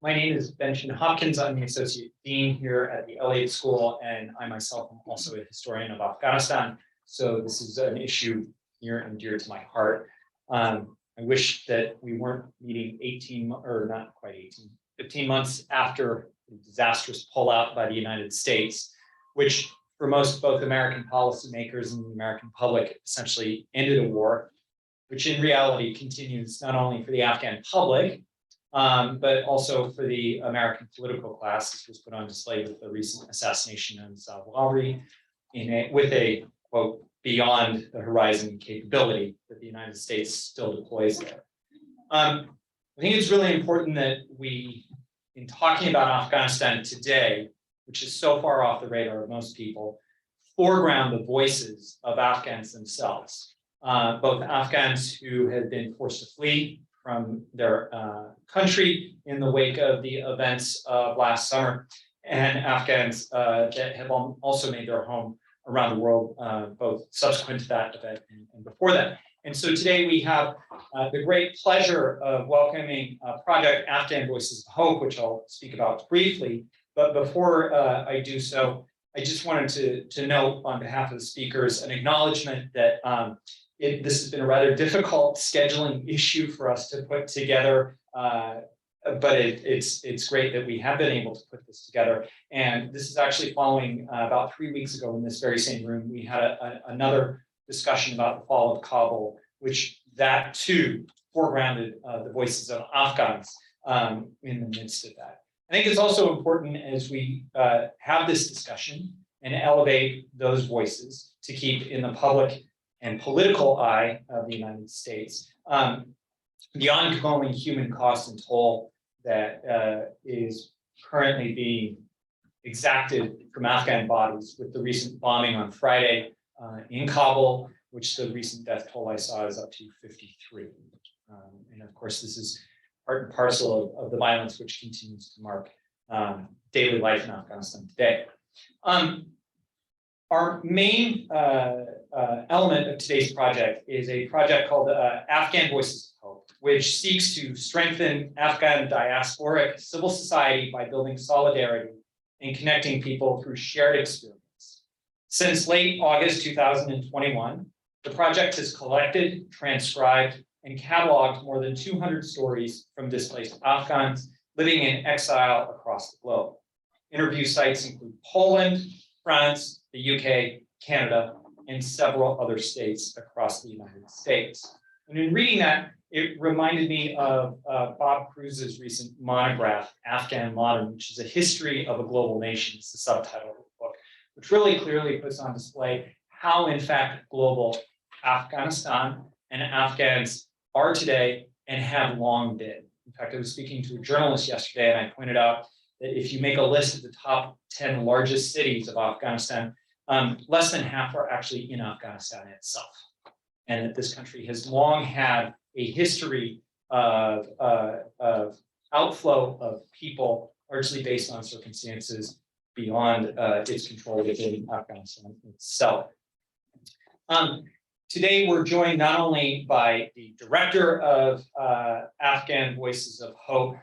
My name is Benjamin Hopkins. I'm the Associate Dean here at the Elliott School, and I myself am also a historian of Afghanistan. So this is an issue near and dear to my heart. I wish that we weren't meeting 15 months after the disastrous pullout by the United States, which for most both American policymakers and the American public essentially ended a war, which in reality continues not only for the Afghan public, but also for the American political class. This was put on display with the recent assassination of Zawahiri with a, quote, beyond the horizon capability that the United States still deploys there. I think it's really important that we, in talking about Afghanistan today, which is so far off the radar of most people, foreground the voices of Afghans themselves, both Afghans who had been forced to flee from their country in the wake of the events of last summer, and Afghans that have also made their home around the world, both subsequent to that event and before that. And so today we have the great pleasure of welcoming Project Afghan Voices of Hope, which I'll speak about briefly. But before I do so, I just wanted to note on behalf of the speakers an acknowledgement that this has been a rather difficult scheduling issue for us to put together, but it's great that we have been able to put this together. And this is actually following about 3 weeks ago in this very same room, we had another discussion about the fall of Kabul, which that too foregrounded the voices of Afghans in the midst of that. I think it's also important as we have this discussion and elevate those voices to keep in the public and political eye of the United States the ongoing human cost and toll that is currently being exacted from Afghan bodies with the recent bombing on Friday in Kabul, which the recent death toll I saw is up to 53. And of course, this is part and parcel of the violence which continues to mark daily life in Afghanistan today. Our main element of today's project is a project called Afghan Voices of Hope, which seeks to strengthen Afghan diasporic civil society by building solidarity and connecting people through shared experience. Since late August 2021, the project has collected, transcribed, and cataloged more than 200 stories from displaced Afghans living in exile across the globe. Interview sites include Poland, France, the UK, Canada, and several other states across the United States. And in reading that, it reminded me of Bob Cruz's recent monograph, Afghan Modern, which is a history of a global nation. It's the subtitle of the book, which really clearly puts on display how, in fact, global Afghanistan and Afghans are today and have long been. In fact, I was speaking to a journalist yesterday, and I pointed out that if you make a list of the top 10 largest cities of Afghanistan, less than half are actually in Afghanistan itself. And that this country has long had a history of outflow of people, largely based on circumstances beyond its control within Afghanistan itself. Today, we're joined not only by the director of Afghan Voices of Hope,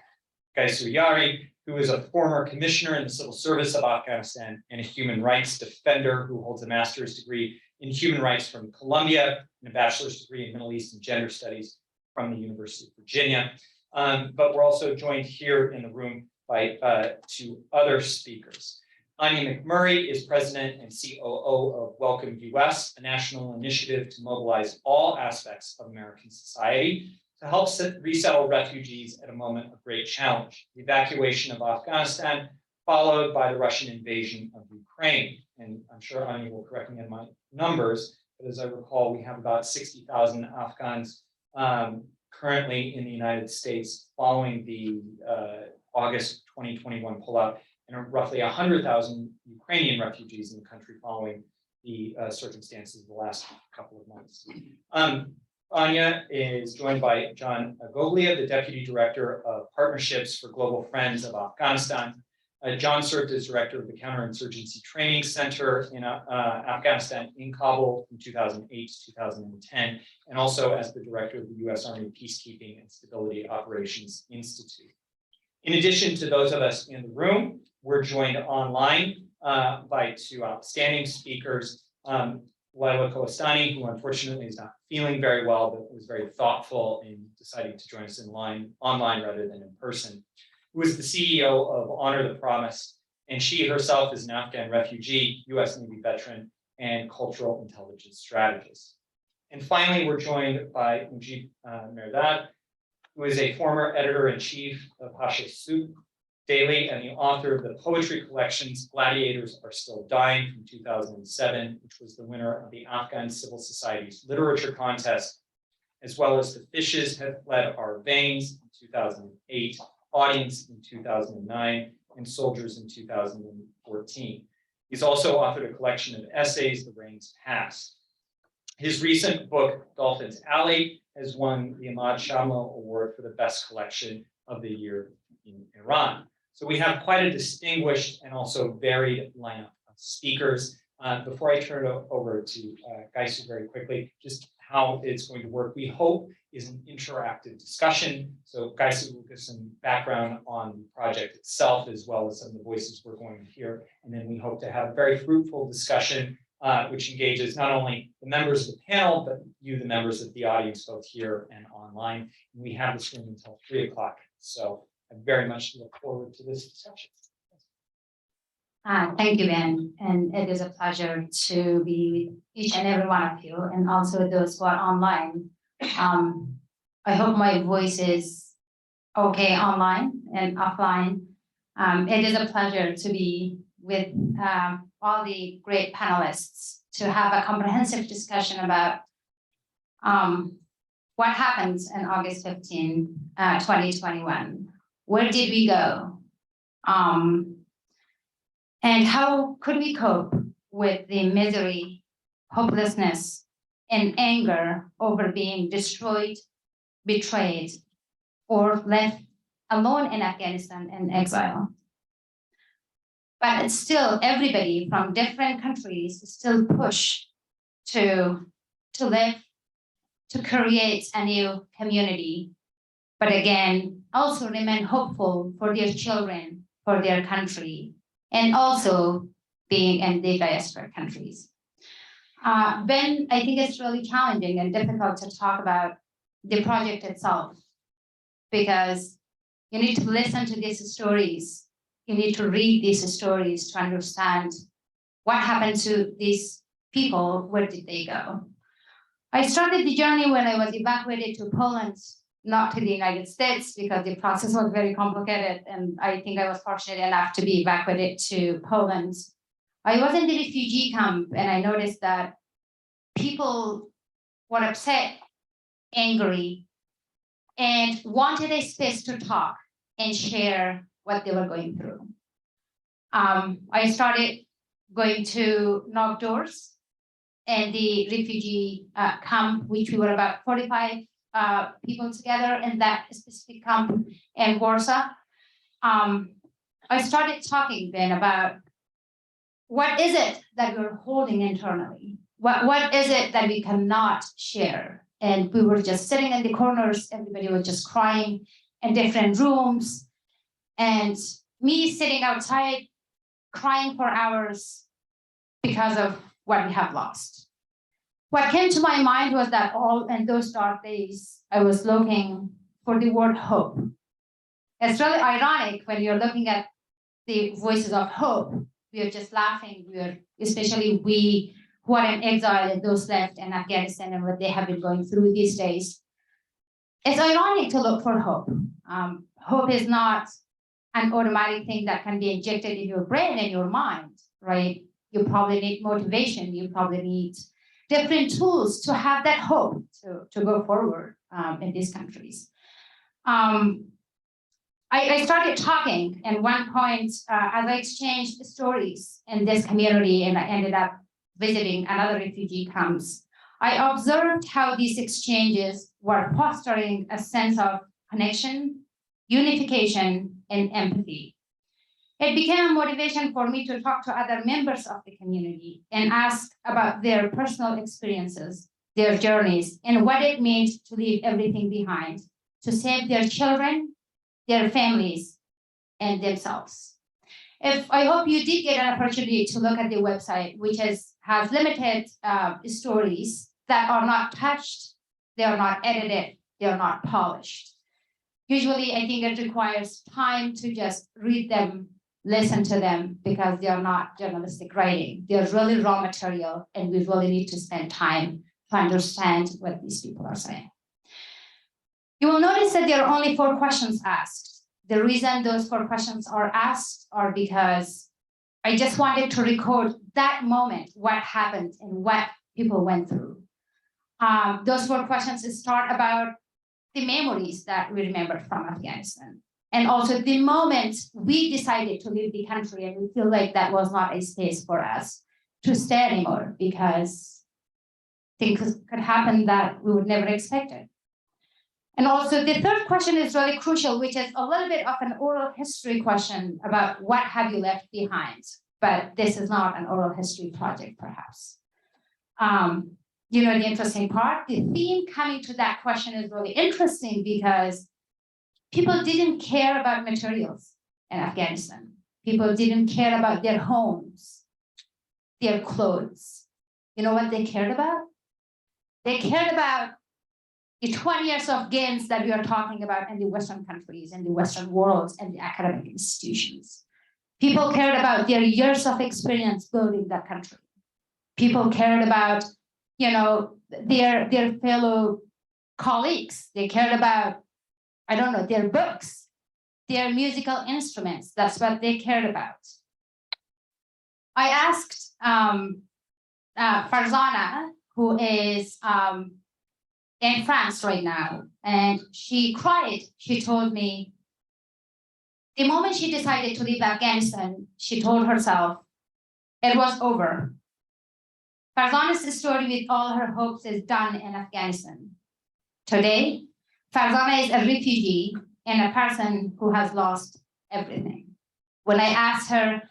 Gaisu Yari, who is a former commissioner in the civil service of Afghanistan and a human rights defender who holds a master's degree in human rights from Columbia and a bachelor's degree in Middle East and Gender Studies from the University of Virginia. But we're also joined here in the room by two other speakers. Anya McMurray is president and COO of Welcome US, a national initiative to mobilize all aspects of American society to help resettle refugees at a moment of great challenge. The evacuation of Afghanistan, followed by the Russian invasion of Ukraine. And I'm sure Anya will correct me on my numbers, but as I recall, we have about 60,000 Afghans currently in the United States following the August 2021 pullout, and roughly 100,000 Ukrainian refugees in the country following the circumstances of the last couple of months. Anya is joined by John Goglia, the Deputy Director of Partnerships for Global Friends of Afghanistan. John served as Director of the Counterinsurgency Training Center in Afghanistan in Kabul from 2008 to 2010, and also as the Director of the U.S. Army Peacekeeping and Stability Operations Institute. In addition to those of us in the room, we're joined online by two outstanding speakers, Laila Kolestani, who unfortunately is not feeling very well, but was very thoughtful in deciding to join us online rather than in person, who is the CEO of Honor the Promise, and she herself is an Afghan refugee, US Navy veteran, and cultural intelligence strategist. And finally, we're joined by Mujib Mehrdad, who is a former editor-in-chief of Hashe Souq Daily and the author of the poetry collections Gladiators Are Still Dying from 2007, which was the winner of the Afghan Civil Society's literature contest, as well as The Fishes Have Fled Our Veins in 2008, Audience in 2009, and Soldiers in 2014. He's also authored a collection of essays, The Rains Past. His recent book, Dolphin's Alley, has won the Ahmad Shamlo Award for the best collection of the year in Iran. So we have quite a distinguished and also varied lineup of speakers. Before I turn it over to Gaisu very quickly, just how it's going to work, we hope is an interactive discussion. So Gaisu will give some background on the project itself, as well as some of the voices we're going to hear. And then we hope to have a very fruitful discussion which engages not only the members of the panel, but you, the members of the audience, both here and online. And we have this room until 3 o'clock. So I very much look forward to this discussion. Thank you, Ben. And it is a pleasure to be with each and every one of you, and also those who are online. I hope my voice is okay online and offline. It is a pleasure to be with all the great panelists to have a comprehensive discussion about what happens on August 15, 2021. Where did we go? And how could we cope with the misery, hopelessness, and anger over being destroyed, betrayed, or left alone in Afghanistan in exile? But it's still everybody from different countries still push to live, to create a new community, but again, also remain hopeful for their children, for their country, and also being in the diasporic countries. Ben, I think it's really challenging and difficult to talk about the project itself, because you need to listen to these stories. You need to read these stories to understand what happened to these people, where did they go? I started the journey when I was evacuated to Poland, not to the United States, because the process was very complicated, and I think I was fortunate enough to be evacuated to Poland. I was in the refugee camp, and I noticed that people were upset, angry, and wanted a space to talk and share what they were going through. I started going to knock doors in the refugee camp, which we were about 45 people together in that specific camp in Warsaw. I started talking then about what is it that we're holding internally? What is it that we cannot share? And we were just sitting in the corners, everybody was just crying in different rooms. And me sitting outside, crying for hours because of what we have lost. What came to my mind was that all in those dark days, I was looking for the word hope. It's really ironic when you're looking at the voices of hope. We are just laughing. Especially we who are in exile and those left in Afghanistan and what they have been going through these days. It's ironic to look for hope. Hope is not an automatic thing that can be injected in your brain and your mind, right? You probably need motivation. You probably need different tools to have that hope to go forward in these countries. I started talking at one point as I exchanged stories in this community, and I ended up visiting another refugee camps. I observed how these exchanges were fostering a sense of connection, unification, and empathy. It became a motivation for me to talk to other members of the community and ask about their personal experiences, their journeys, and what it means to leave everything behind, to save their children, their families, and themselves. I hope you did get an opportunity to look at the website, which has limited stories that are not touched, they are not edited, they are not polished. Usually, I think it requires time to just read them, listen to them, because they are not journalistic writing. They are really raw material, and we really need to spend time to understand what these people are saying. You will notice that there are only 4 questions asked. The reason those 4 questions are asked are because I just wanted to record that moment, what happened and what people went through. Those 4 questions start about the memories that we remember from Afghanistan. And also the moment we decided to leave the country, and we feel like that was not a space for us to stay anymore, because things could happen that we would never expected. And also the 3rd question is really crucial, which is a little bit of an oral history question about what have you left behind. But this is not an oral history project, perhaps. You know, the interesting part, the theme coming to that question is really interesting, because people didn't care about materials in Afghanistan. People didn't care about their homes, their clothes. You know what they cared about? They cared about the 20 years of gains that we are talking about in the Western countries, in the Western world, and the academic institutions. People cared about their years of experience building that country. People cared about, you know, their fellow colleagues. They cared about, I don't know, their books, their musical instruments. That's what they cared about. I asked Farzana, who is in France right now, and she cried. She told me, the moment she decided to leave Afghanistan, she told herself it was over. Farzana's story with all her hopes is done in Afghanistan. Today, Farzana is a refugee and a person who has lost everything. When I asked her,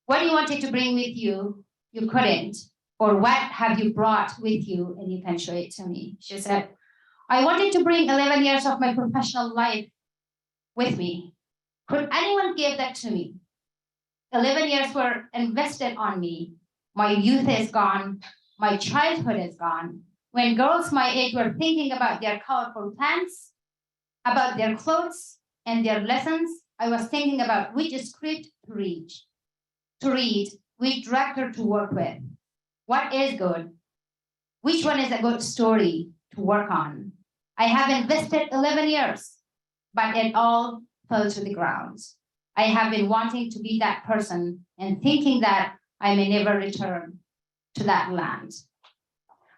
what you wanted to bring with you, you couldn't, or what have you brought with you and you can show it to me? She said, I wanted to bring 11 years of my professional life with me. Could anyone give that to me? 11 years were invested on me. My youth is gone. My childhood is gone. When girls my age were thinking about their colorful pants, about their clothes and their lessons, I was thinking about which script to read, which director to work with. What is good? Which one is a good story to work on? I have invested 11 years, but it all fell to the ground. I have been wanting to be that person and thinking that I may never return to that land.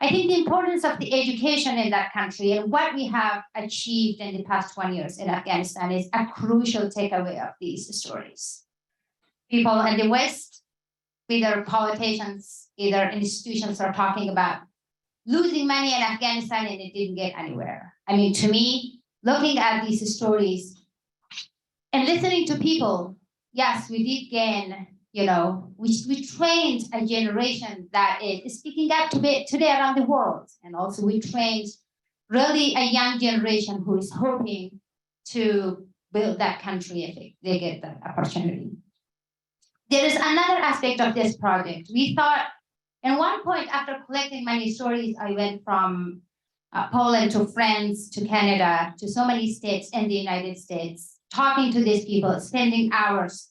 I think the importance of the education in that country and what we have achieved in the past 20 years in Afghanistan is a crucial takeaway of these stories. People in the West, either politicians, either institutions, are talking about losing money in Afghanistan and it didn't get anywhere. I mean, to me, looking at these stories and listening to people, yes, we did gain, you know, we trained a generation that is speaking up today around the world. And also we trained really a young generation who is hoping to build that country if they get that opportunity. There is another aspect of this project. We thought, at one point after collecting many stories, I went from Poland to France to Canada to so many states in the United States, talking to these people, spending hours.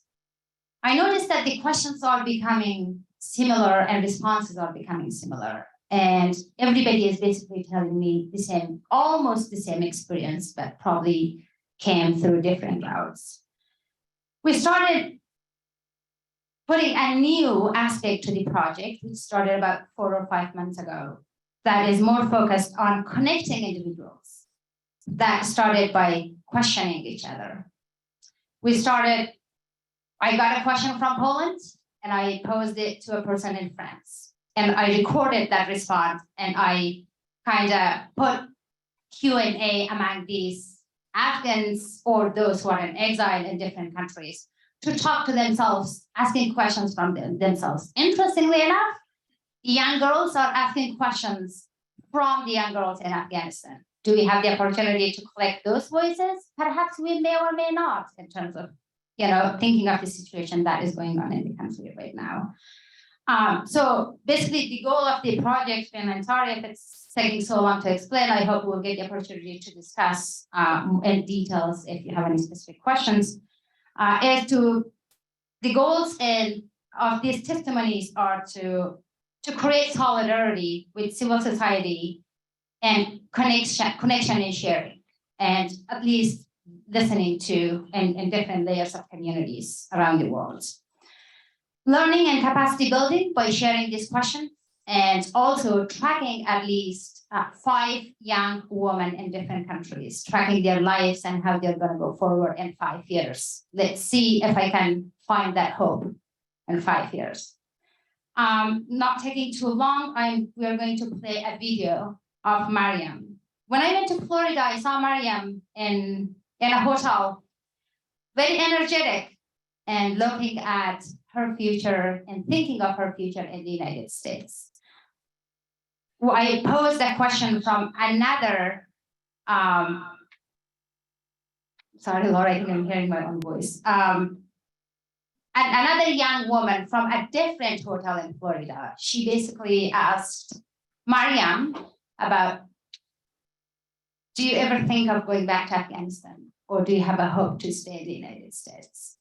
I noticed that the questions are becoming similar and responses are becoming similar. And everybody is basically telling me the same, almost the same experience, but probably came through different routes. We started putting a new aspect to the project, which started about 4 or 5 months ago, that is more focused on connecting individuals. That started by questioning each other. I got a question from Poland and I posed it to a person in France. And I recorded that response and I kind of put Q&A among these Afghans or those who are in exile in different countries to talk to themselves, asking questions from themselves. Interestingly enough, young girls are asking questions from the young girls in Afghanistan. do we have the opportunity to collect those voices? Perhaps we may or may not, in terms of, thinking of the situation that is going on in the country right now. So basically, the goal of the project, and I'm sorry if it's taking so long to explain, I hope we'll get the opportunity to discuss in details if you have any specific questions, is the goals of these testimonies are to create solidarity with civil society and connection and sharing, and at least listening to in different layers of communities around the world. Learning and capacity building by sharing this question, and also tracking at least 5 young women in different countries, tracking their lives and how they're going to go forward in 5 years. Let's see if I can find that hope in 5 years. Not taking too long, we are going to play a video of Mariam. When I went to Florida, I saw Mariam in a hotel, very energetic and looking at her future and thinking of her future in the United States. Well, I posed a question from another, sorry, Laura, I think I'm hearing my own voice. Another young woman from a different hotel in Florida, she basically asked Mariam about, do you ever think of going back to Afghanistan, or do you have a hope to stay in the United States?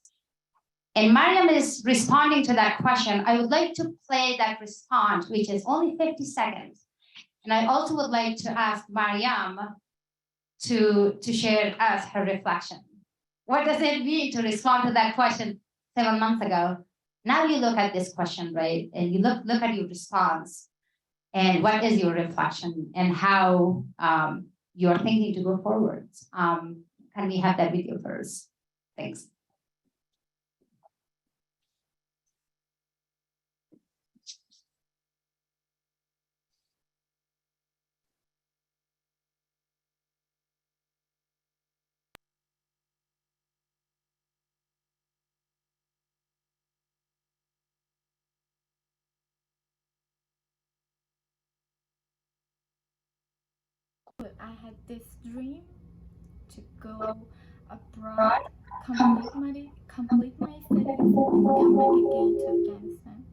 And Mariam is responding to that question. I would like to play that response, which is only 50 seconds. And I also would like to ask Mariam to share us her reflection. What does it mean to respond to that question 7 months ago? Now you look at this question, right? And you look at your response, and what is your reflection, and how you're thinking to go forward. Can we have that video first? Thanks. I had this dream to go abroad, complete my studies, and come back again to Afghanistan.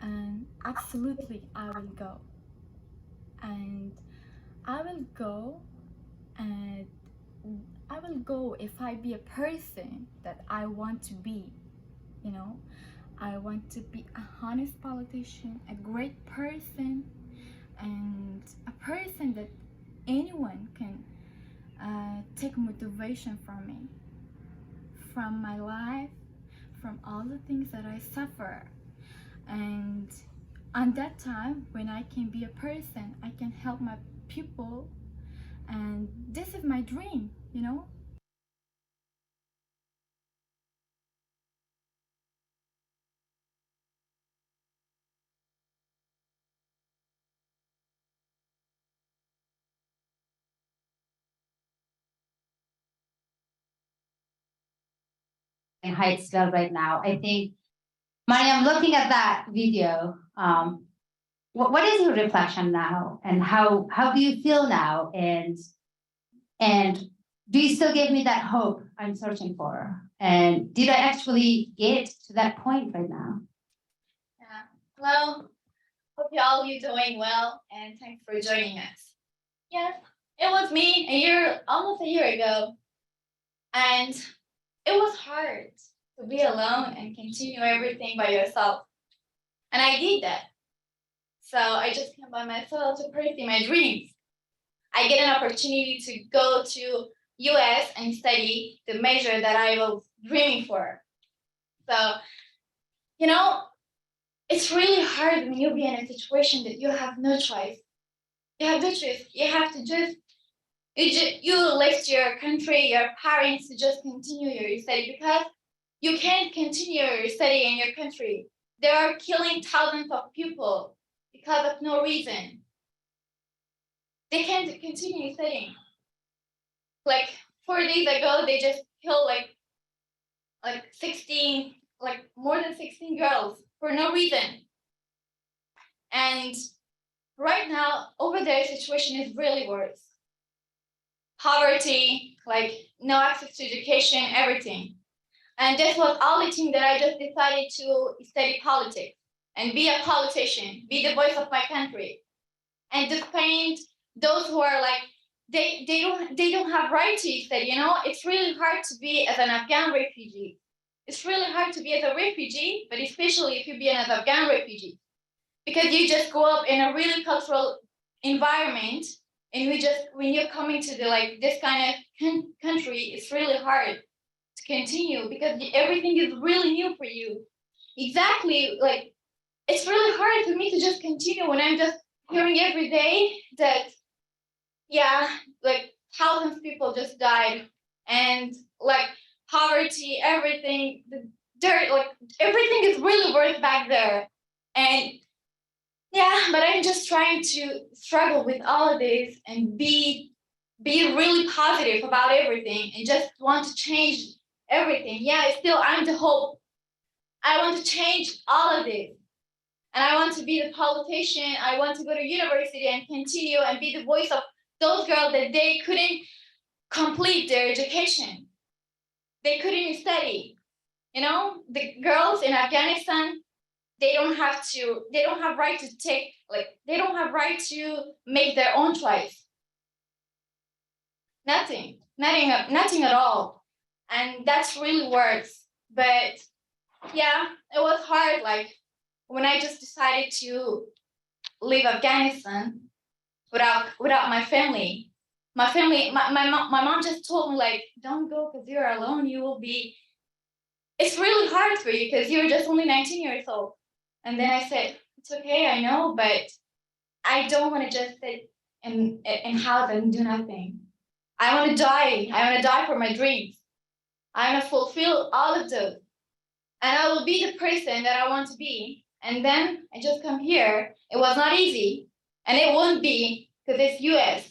And absolutely, I will go. And I will go, and I will go if I be a person that I want to be. I want to be a honest politician, a great person, and a person that anyone can take motivation from me, from my life, from all the things that I suffer. And on that time, when I can be a person, I can help my people. And this is my dream, In Hydesville right now. I think, Mariam, looking at that video, what is your reflection now, and how do you feel now, and do you still give me that hope I'm searching for? And did I actually get to that point right now? Yeah. Well, hope you're doing well, and thanks for joining us. Yes, it was me almost a year ago, and it was hard to be alone and continue everything by yourself. And I did that. So I just came by myself to pursue my dreams. I get an opportunity to go to US and study the major that I was dreaming for. So, it's really hard when you be in a situation that you have no choice. You have no choice. You have to you left your country, your parents, to just continue your study, because you can't continue your study in your country. They are killing thousands of people because of no reason. They can't continue studying. Like 4 days ago, they just killed like 16, like more than 16 girls for no reason. And right now, over there, situation is really worse. poverty, like no access to education, everything. And this was all the thing that I just decided to study politics and be a politician, be the voice of my country, and defend those who are like they don't have right to study. You know, it's really hard to be as an Afghan refugee. It's really hard to be as a refugee, but especially if you be an Afghan refugee, because you just grow up in a really cultural environment, and when you're coming to the like this kind of country, it's really hard to continue because everything is really new for you. Exactly, like it's really hard for me to just continue when I'm just hearing every day that, yeah, like thousands of people just died, and like poverty, everything, the dirt, like everything is really worse back there. And yeah, but I'm just trying to struggle with all of this and be really positive about everything and just want to change everything. Yeah, still I'm the hope. I want to change all of this. And I want to be the politician. I want to go to university and continue and be the voice of those girls that they couldn't complete their education. They couldn't study. You know, the girls in Afghanistan, they don't have right to take, like, they don't have right to make their own choice. Nothing at all. And that's really worse. But yeah, it was hard. Like when I just decided to leave Afghanistan without my family. My mom just told me, like, don't go because you're alone. It's really hard for you because you're just only 19 years old. And then I said, it's okay, I know, but I don't want to just sit in house and do nothing. I want to die. I want to die for my dreams. I want to fulfill all of those. And I will be the person that I want to be. And then I just come here. It was not easy. And it won't be because it's US.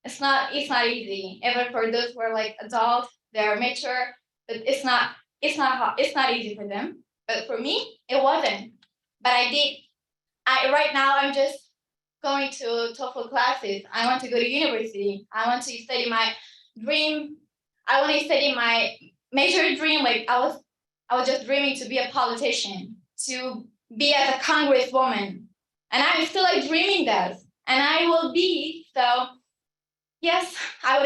It's not easy. Even for those who are like adults, they're mature, but it's not easy for them. But for me, it wasn't. But I did. Right now I'm just going to TOEFL classes. I want to go to university. I want to study my dream. I want to study my major dream. Like I was just dreaming to be a politician, to be as a congresswoman. And I'm still like dreaming that. And I will be. So yes, I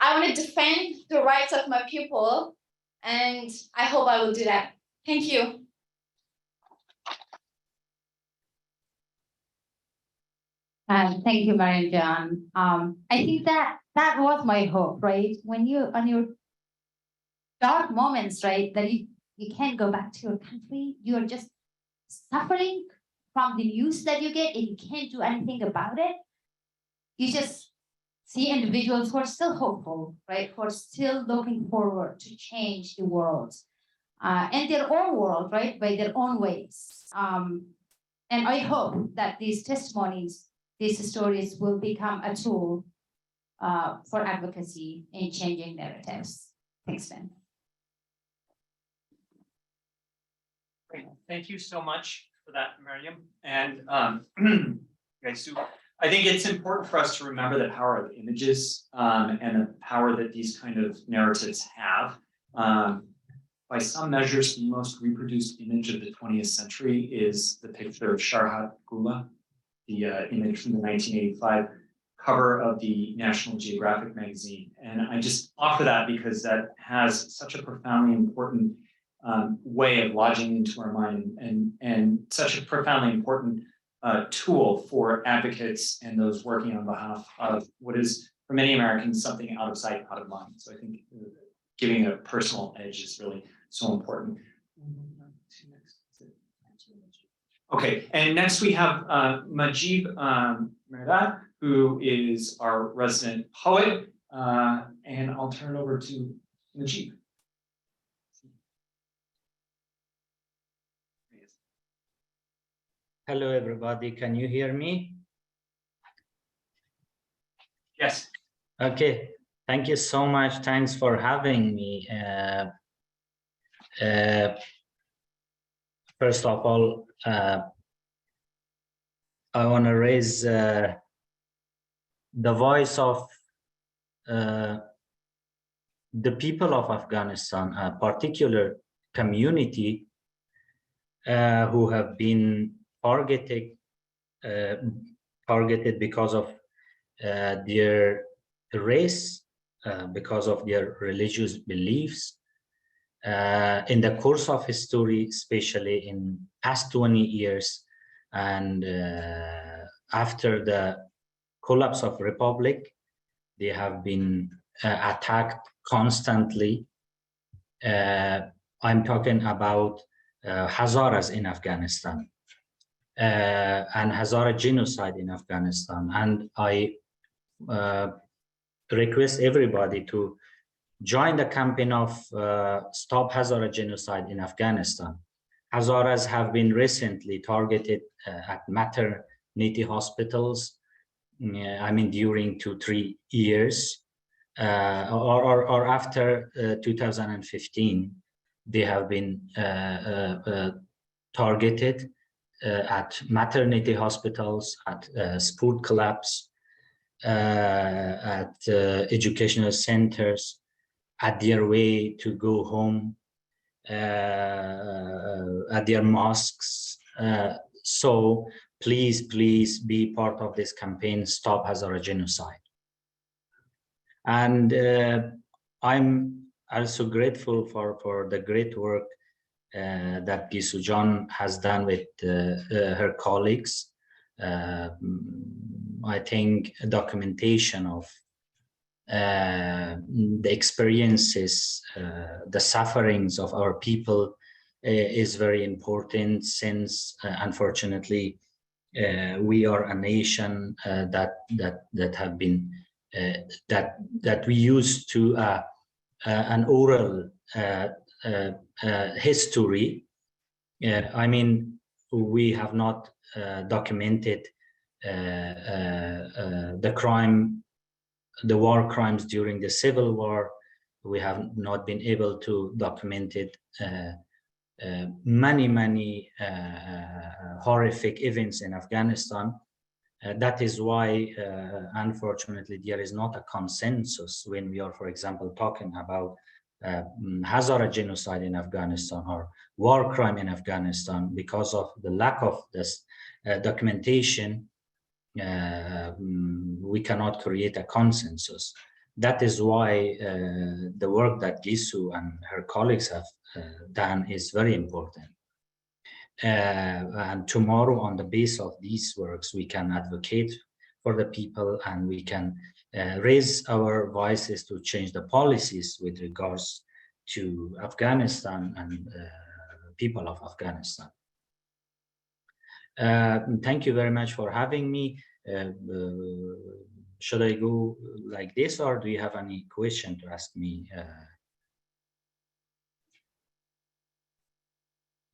want to defend the rights of my people. And I hope I will do that. Thank you. Thank you, Mariam John. I think that was my hope, right? When you on your dark moments, right, that you can't go back to your country, you're just suffering from the news that you get and you can't do anything about it. You just see individuals who are still hopeful, right? Who are still looking forward to change the world and their own world, right? By their own ways. And I hope that these testimonies, these stories will become a tool for advocacy in changing narratives. Thanks, Ben. Great. Thank you so much for that, Mariam. And guys, so I think it's important for us to remember the power of images and the power that these kind of narratives have. By some measures, the most reproduced image of the 20th century is the picture of Sharhat Gula, the image from the 1985 cover of the National Geographic magazine. And I just offer that because that has such a profoundly important way of lodging into our mind and such a profoundly important tool for advocates and those working on behalf of what is, for many Americans, something out of sight, out of mind. So I think giving a personal edge is really so important. Okay, and next we have Majib Merdad, who is our resident poet, and I'll turn it over to Majib. Hello, everybody. Can you hear me? Yes. Okay. Thank you so much. Thanks for having me. First of all, I want to raise the voice of the people of Afghanistan, a particular community who have been targeted because of their race, because of their religious beliefs. In the course of history, especially in past 20 years, and after the collapse of Republic, they have been attacked constantly. I'm talking about Hazaras in Afghanistan and Hazara genocide in Afghanistan. And I request everybody to join the campaign of Stop Hazara Genocide in Afghanistan. Hazaras have been recently targeted at maternity hospitals, I mean, during 2-3 years, or after 2015, they have been targeted at maternity hospitals, at sport clubs, at educational centers, at their way to go home, at their mosques. So please be part of this campaign, Stop Hazara Genocide. And I'm also grateful for the great work that Gisu John has done with her colleagues. I think documentation of the experiences, the sufferings of our people is very important, since unfortunately we are a nation that have been that we used to an oral history. I mean, we have not documented the war crimes during the Civil War. We have not been able to document it. Many horrific events in Afghanistan. That is why, unfortunately, there is not a consensus when we are, for example, talking about Hazara genocide in Afghanistan or war crime in Afghanistan. Because of the lack of this documentation, we cannot create a consensus. That is why the work that Gisu and her colleagues have done is very important. And tomorrow, on the base of these works, we can advocate for the people, and we can raise our voices to change the policies with regards to Afghanistan and people of Afghanistan. Thank you very much for having me. Should I go like this, or do you have any question to ask me?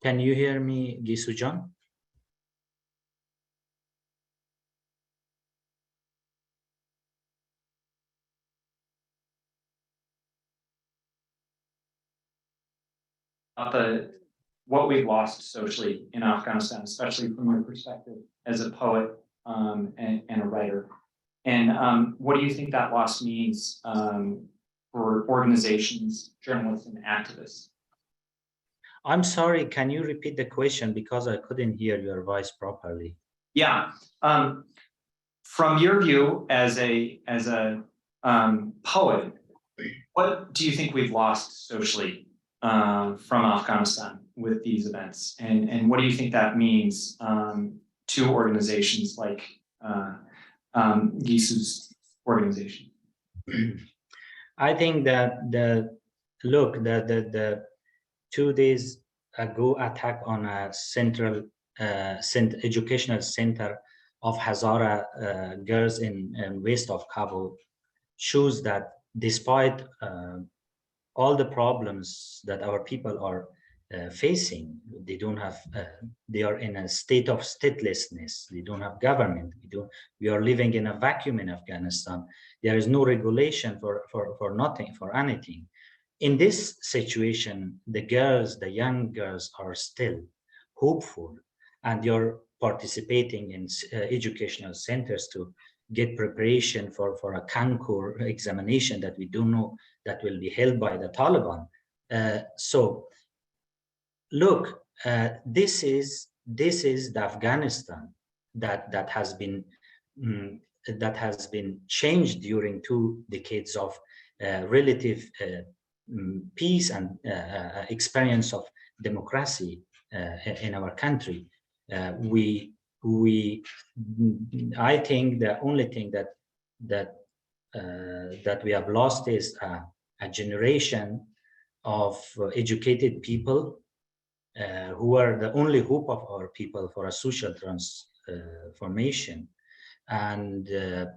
Can you hear me, Gisu John? What we've lost socially in Afghanistan, especially from your perspective as a poet and a writer. And what do you think that loss means for organizations, journalists, and activists? I'm sorry, can you repeat the question, because I couldn't hear your voice properly? Yeah. From your view as a poet, what do you think we've lost socially from Afghanistan with these events? And what do you think that means to organizations like Gisu's organization? I think that the 2 days ago attack on a central educational center of Hazara girls in west of Kabul shows that despite all the problems that our people are facing, they don't have, they are in a state of statelessness. They don't have government. We are living in a vacuum in Afghanistan. There is no regulation for nothing, for anything. In this situation, the young girls are still hopeful, and you're participating in educational centers to get preparation for a Kankur examination that we don't know that will be held by the Taliban. So look, this is the Afghanistan that has been changed during 2 decades of relative peace and experience of democracy in our country. I think the only thing that we have lost is a generation of educated people who are the only hope of our people for a social transformation. And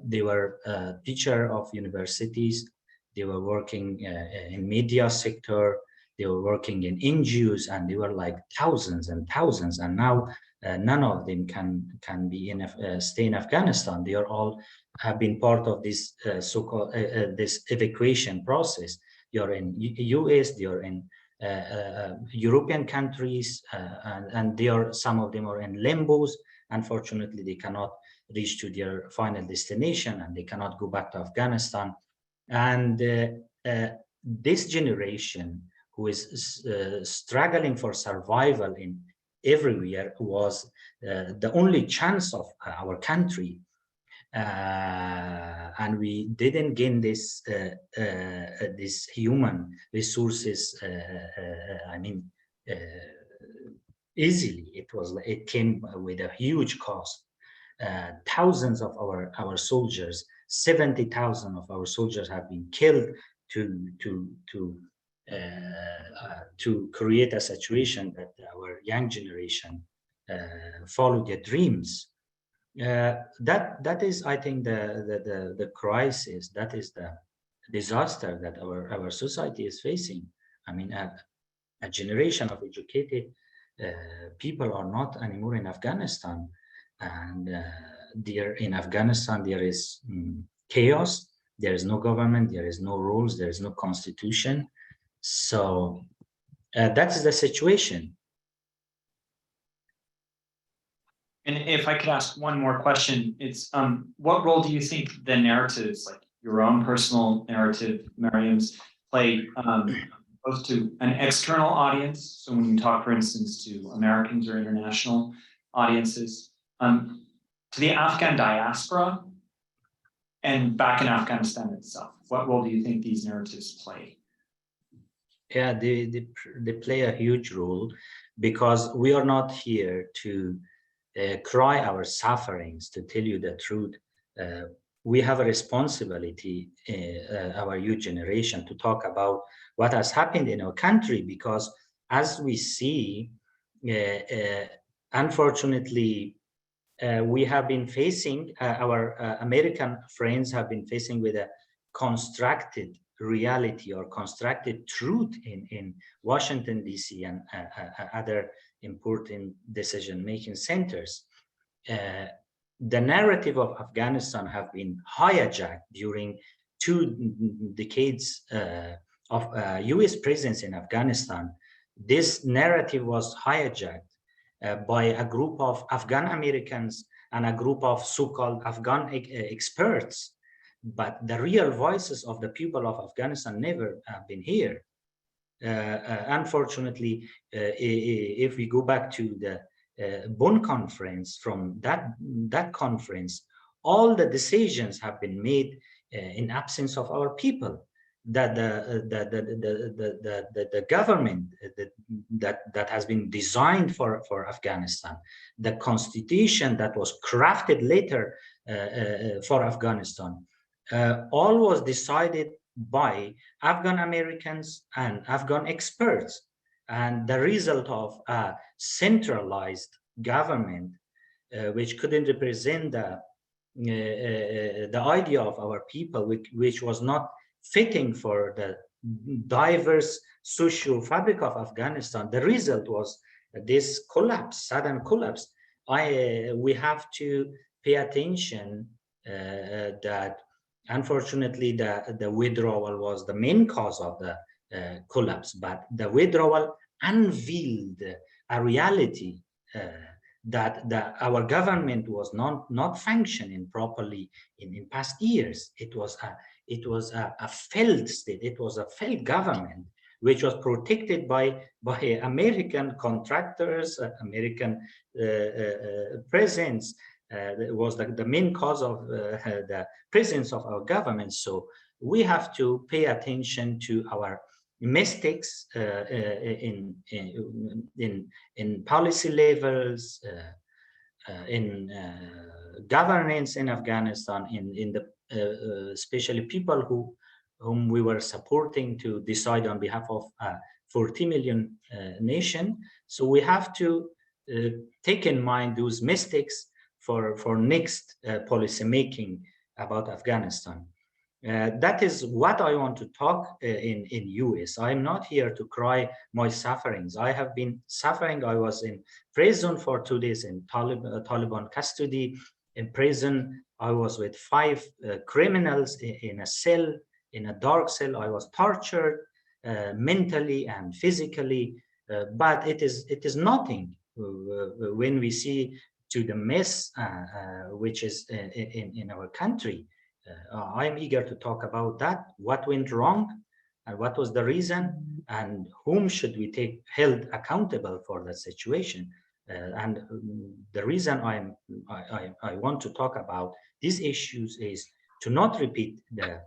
they were teachers of universities, they were working in media sector, they were working in NGOs, and they were like thousands and thousands. And now none of them can be stay in Afghanistan. They are all have been part of this so-called this evacuation process. You're in US, you're in European countries, and they are, some of them are in limbos. Unfortunately, they cannot reach to their final destination, and they cannot go back to Afghanistan. And this generation, who is struggling for survival in everywhere, was the only chance of our country. And we didn't gain this this human resources easily. It came with a huge cost. Thousands of our soldiers, 70,000 of our soldiers have been killed to create a situation that our young generation follow their dreams. That is, I think, the crisis. That is the disaster that our society is facing. I mean, a generation of educated people are not anymore in Afghanistan, and there in Afghanistan there is chaos. There is no government. There is no rules. There is no constitution. So that is the situation. And if I could ask one more question, it's what role do you think the narratives, like your own personal narrative, Mariam's, play both to an external audience? So when you talk, for instance, to Americans or international audiences, to the Afghan diaspora, and back in Afghanistan itself, what role do you think these narratives play? Yeah, they play a huge role, because we are not here to cry our sufferings, to tell you the truth. We have a responsibility, our youth generation, to talk about what has happened in our country, because as we see, unfortunately, we have been facing, our American friends have been facing with a constructed reality or constructed truth in Washington, D.C. and other important decision-making centers. The narrative of Afghanistan have been hijacked during 2 decades of US presence in Afghanistan. This narrative was hijacked by a group of Afghan Americans and a group of so-called Afghan experts. But the real voices of the people of Afghanistan never have been here. Unfortunately, if we go back to the Bonn conference, from that conference, all the decisions have been made in absence of our people. That the government that has been designed for Afghanistan, the constitution that was crafted later for Afghanistan, all was decided by Afghan Americans and Afghan experts. And the result of a centralized government, which couldn't represent the idea of our people, which was not fitting for the diverse social fabric of Afghanistan, the result was this collapse, sudden collapse. We have to pay attention that unfortunately the withdrawal was the main cause of the collapse, but the withdrawal unveiled a reality that our government was not functioning properly in past years. It was a failed state. It was a failed government, which was protected by American contractors, American presence. It was the main cause of the presence of our government. So we have to pay attention to our mistakes in policy levels, in governance in Afghanistan, in the especially people whom we were supporting to decide on behalf of 40 million nation. So we have to take in mind those mistakes for next policy making about Afghanistan. That is what I want to talk in US. I'm not here to cry my sufferings. I have been suffering. I was in prison for 2 days in Taliban custody. In prison, I was with 5 criminals in a cell, in a dark cell. I was tortured mentally and physically, but it is nothing when we see to the mess which is in our country. I'm eager to talk about that, what went wrong and what was the reason, and whom should we take held accountable for that situation. And the reason I want to talk about these issues is to not repeat the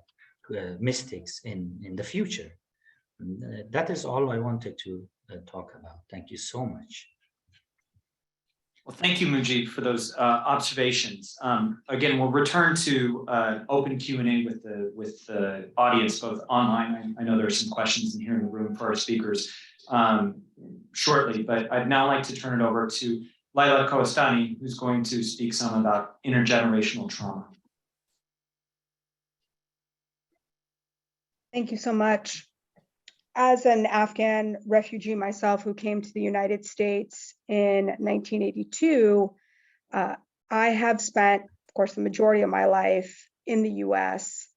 mistakes in the future. That is all I wanted to talk about. Thank you so much. Well, thank you, Mujib, for those observations. Again, we'll return to open Q&A with the audience, both online. I know there are some questions in here in the room for our speakers shortly, but I'd now like to turn it over to Laila Kohestani, who's going to speak some about intergenerational trauma. Thank you so much. As an Afghan refugee myself who came to the United States in 1982, I have spent, of course, the majority of my life in the US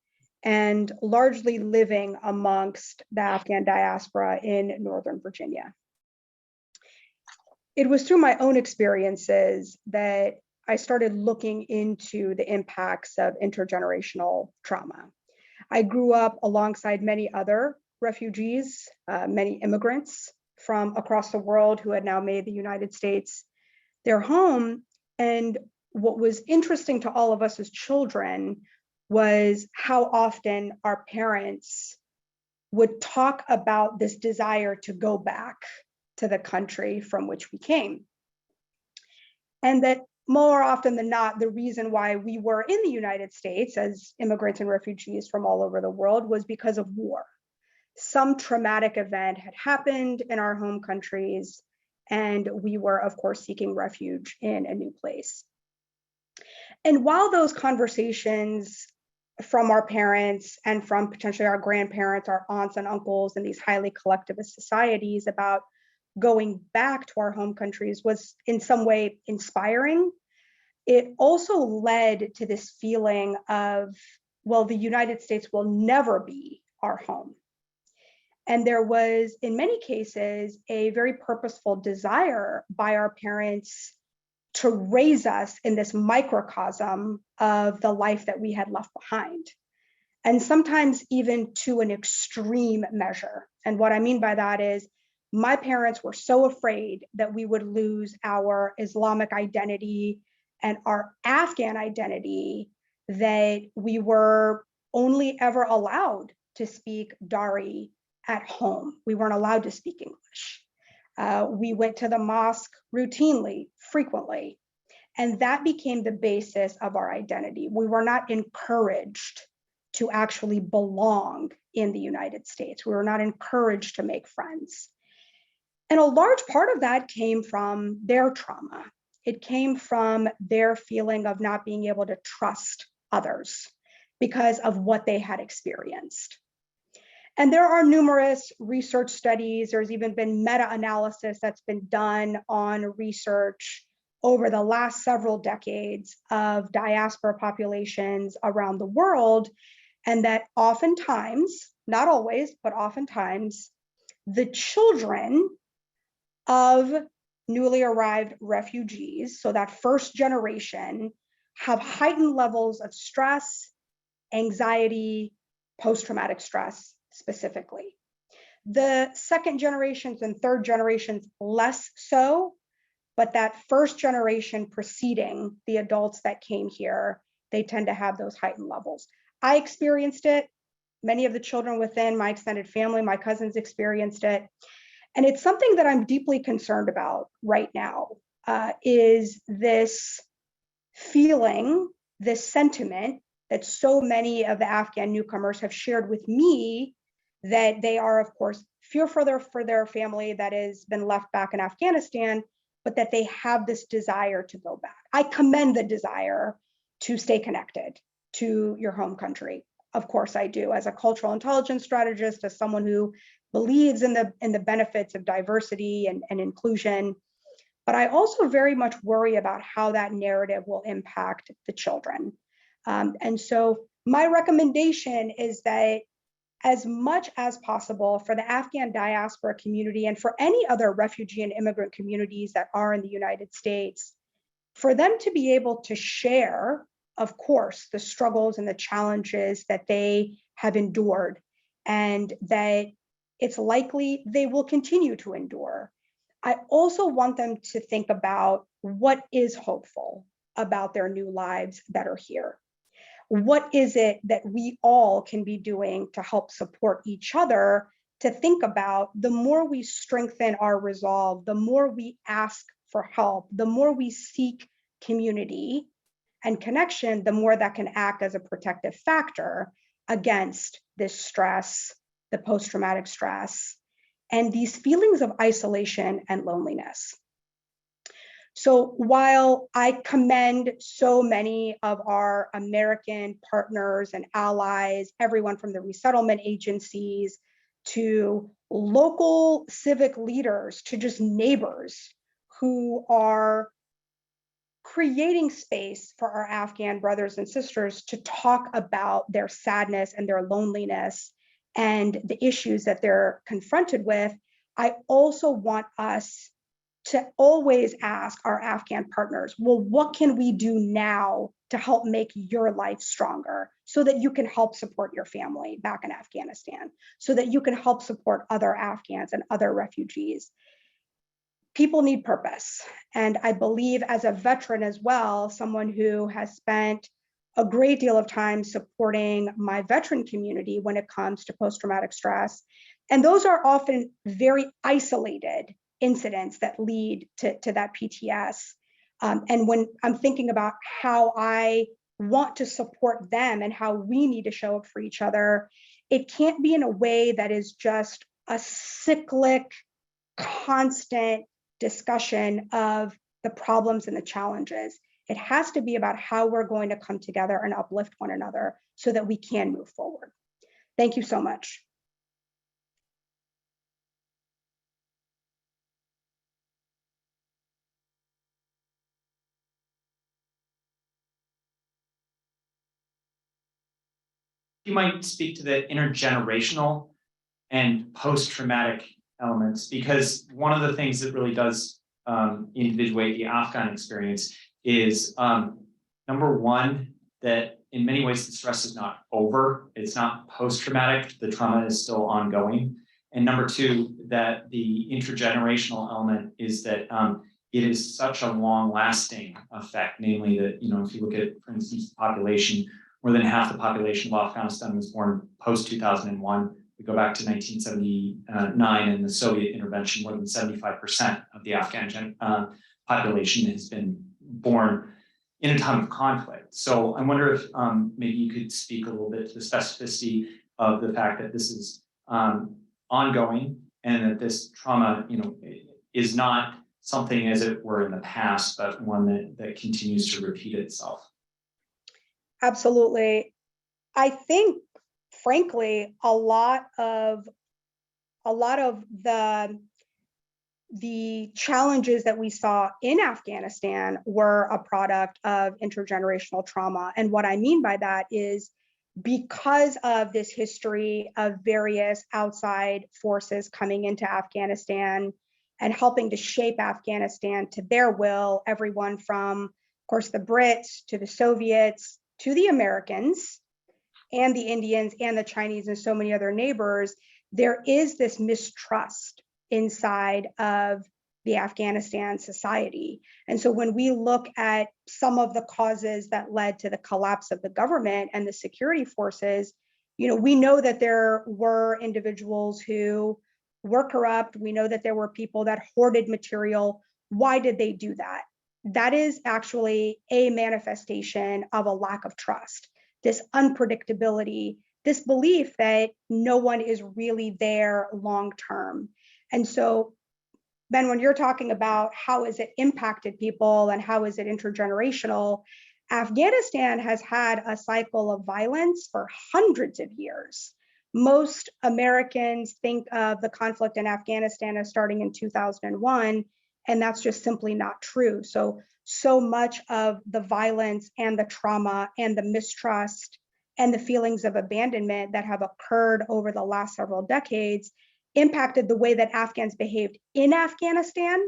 and largely living amongst the Afghan diaspora in Northern Virginia. It was through my own experiences that I started looking into the impacts of intergenerational trauma. I grew up alongside many other refugees, many immigrants from across the world who had now made the United States their home. And what was interesting to all of us as children was how often our parents would talk about this desire to go back to the country from which we came. And that more often than not, the reason why we were in the United States as immigrants and refugees from all over the world was because of war. Some traumatic event had happened in our home countries, and we were, of course, seeking refuge in a new place. And while those conversations from our parents and from potentially our grandparents, our aunts and uncles in these highly collectivist societies about going back to our home countries was in some way inspiring, it also led to this feeling of, well, the United States will never be our home. And there was, in many cases, a very purposeful desire by our parents to raise us in this microcosm of the life that we had left behind. And sometimes even to an extreme measure. And what I mean by that is, my parents were so afraid that we would lose our Islamic identity and our Afghan identity that we were only ever allowed to speak Dari at home. We weren't allowed to speak English. We went to the mosque routinely, frequently, and that became the basis of our identity. We were not encouraged to actually belong in the United States. We were not encouraged to make friends. And a large part of that came from their trauma. It came from their feeling of not being able to trust others because of what they had experienced. And there are numerous research studies. There's even been meta-analysis that's been done on research over the last several decades of diaspora populations around the world. And that oftentimes, not always, but oftentimes, the children of newly arrived refugees, so that first generation, have heightened levels of stress, anxiety, post-traumatic stress specifically. The second generations and third generations less so, but that first generation preceding the adults that came here, they tend to have those heightened levels. I experienced it. Many of the children within my extended family, my cousins experienced it. And it's something that I'm deeply concerned about right now, is this feeling, this sentiment that so many of the Afghan newcomers have shared with me, that they are, of course, fearful for their family that has been left back in Afghanistan, but that they have this desire to go back. I commend the desire to stay connected to your home country. Of course I do, as a cultural intelligence strategist, as someone who believes in the benefits of diversity and inclusion. But I also very much worry about how that narrative will impact the children. And so my recommendation is that as much as possible for the Afghan diaspora community and for any other refugee and immigrant communities that are in the United States, for them to be able to share, of course, the struggles and the challenges that they have endured, and that it's likely they will continue to endure. I also want them to think about what is hopeful about their new lives that are here. What is it that we all can be doing to help support each other, to think about the more we strengthen our resolve, the more we ask for help, the more we seek community and connection, the more that can act as a protective factor against this stress, the post-traumatic stress, and these feelings of isolation and loneliness. So while I commend so many of our American partners and allies, everyone from the resettlement agencies to local civic leaders to just neighbors who are creating space for our Afghan brothers and sisters to talk about their sadness and their loneliness and the issues that they're confronted with, I also want us to always ask our Afghan partners, well, what can we do now to help make your life stronger so that you can help support your family back in Afghanistan, so that you can help support other Afghans and other refugees. People need purpose. And I believe, as a veteran as well, someone who has spent a great deal of time supporting my veteran community when it comes to post-traumatic stress. And those are often very isolated incidents that lead to that PTS. And when I'm thinking about how I want to support them and how we need to show up for each other, it can't be in a way that is just a cyclic, constant discussion of the problems and the challenges. It has to be about how we're going to come together and uplift one another so that we can move forward. Thank you so much. You might speak to the intergenerational and post-traumatic elements, because one of the things that really does individuate the Afghan experience is number one, that in many ways the stress is not over, it's not post-traumatic, the trauma is still ongoing. And number two, that the intergenerational element is that it is such a long-lasting effect, namely that, you know, if you look at, for instance, the population, more than half the population of Afghanistan was born post-2001. We go back to 1979 and the Soviet intervention, more than 75% of the Afghan population has been born in a time of conflict. So I wonder if maybe you could speak a little bit to the specificity of the fact that this is ongoing and that this trauma, you know, is not something as it were in the past, but one that continues to repeat itself. Absolutely. I think, frankly, a lot of the challenges that we saw in Afghanistan were a product of intergenerational trauma. And what I mean by that is, because of this history of various outside forces coming into Afghanistan and helping to shape Afghanistan to their will, everyone from, of course, the Brits to the Soviets to the Americans and the Indians and the Chinese and so many other neighbors. There is this mistrust inside of the Afghanistan society. And so when we look at some of the causes that led to the collapse of the government and the security forces, we know that there were individuals who were corrupt. We know that there were people that hoarded material. Why did they do that? That is actually a manifestation of a lack of trust, this unpredictability, this belief that no one is really there long term. And so, Ben, when you're talking about how has it impacted people and how is it intergenerational, Afghanistan has had a cycle of violence for hundreds of years. Most Americans think of the conflict in Afghanistan as starting in 2001, and that's just simply not true. So much of the violence and the trauma and the mistrust and the feelings of abandonment that have occurred over the last several decades impacted the way that Afghans behaved in Afghanistan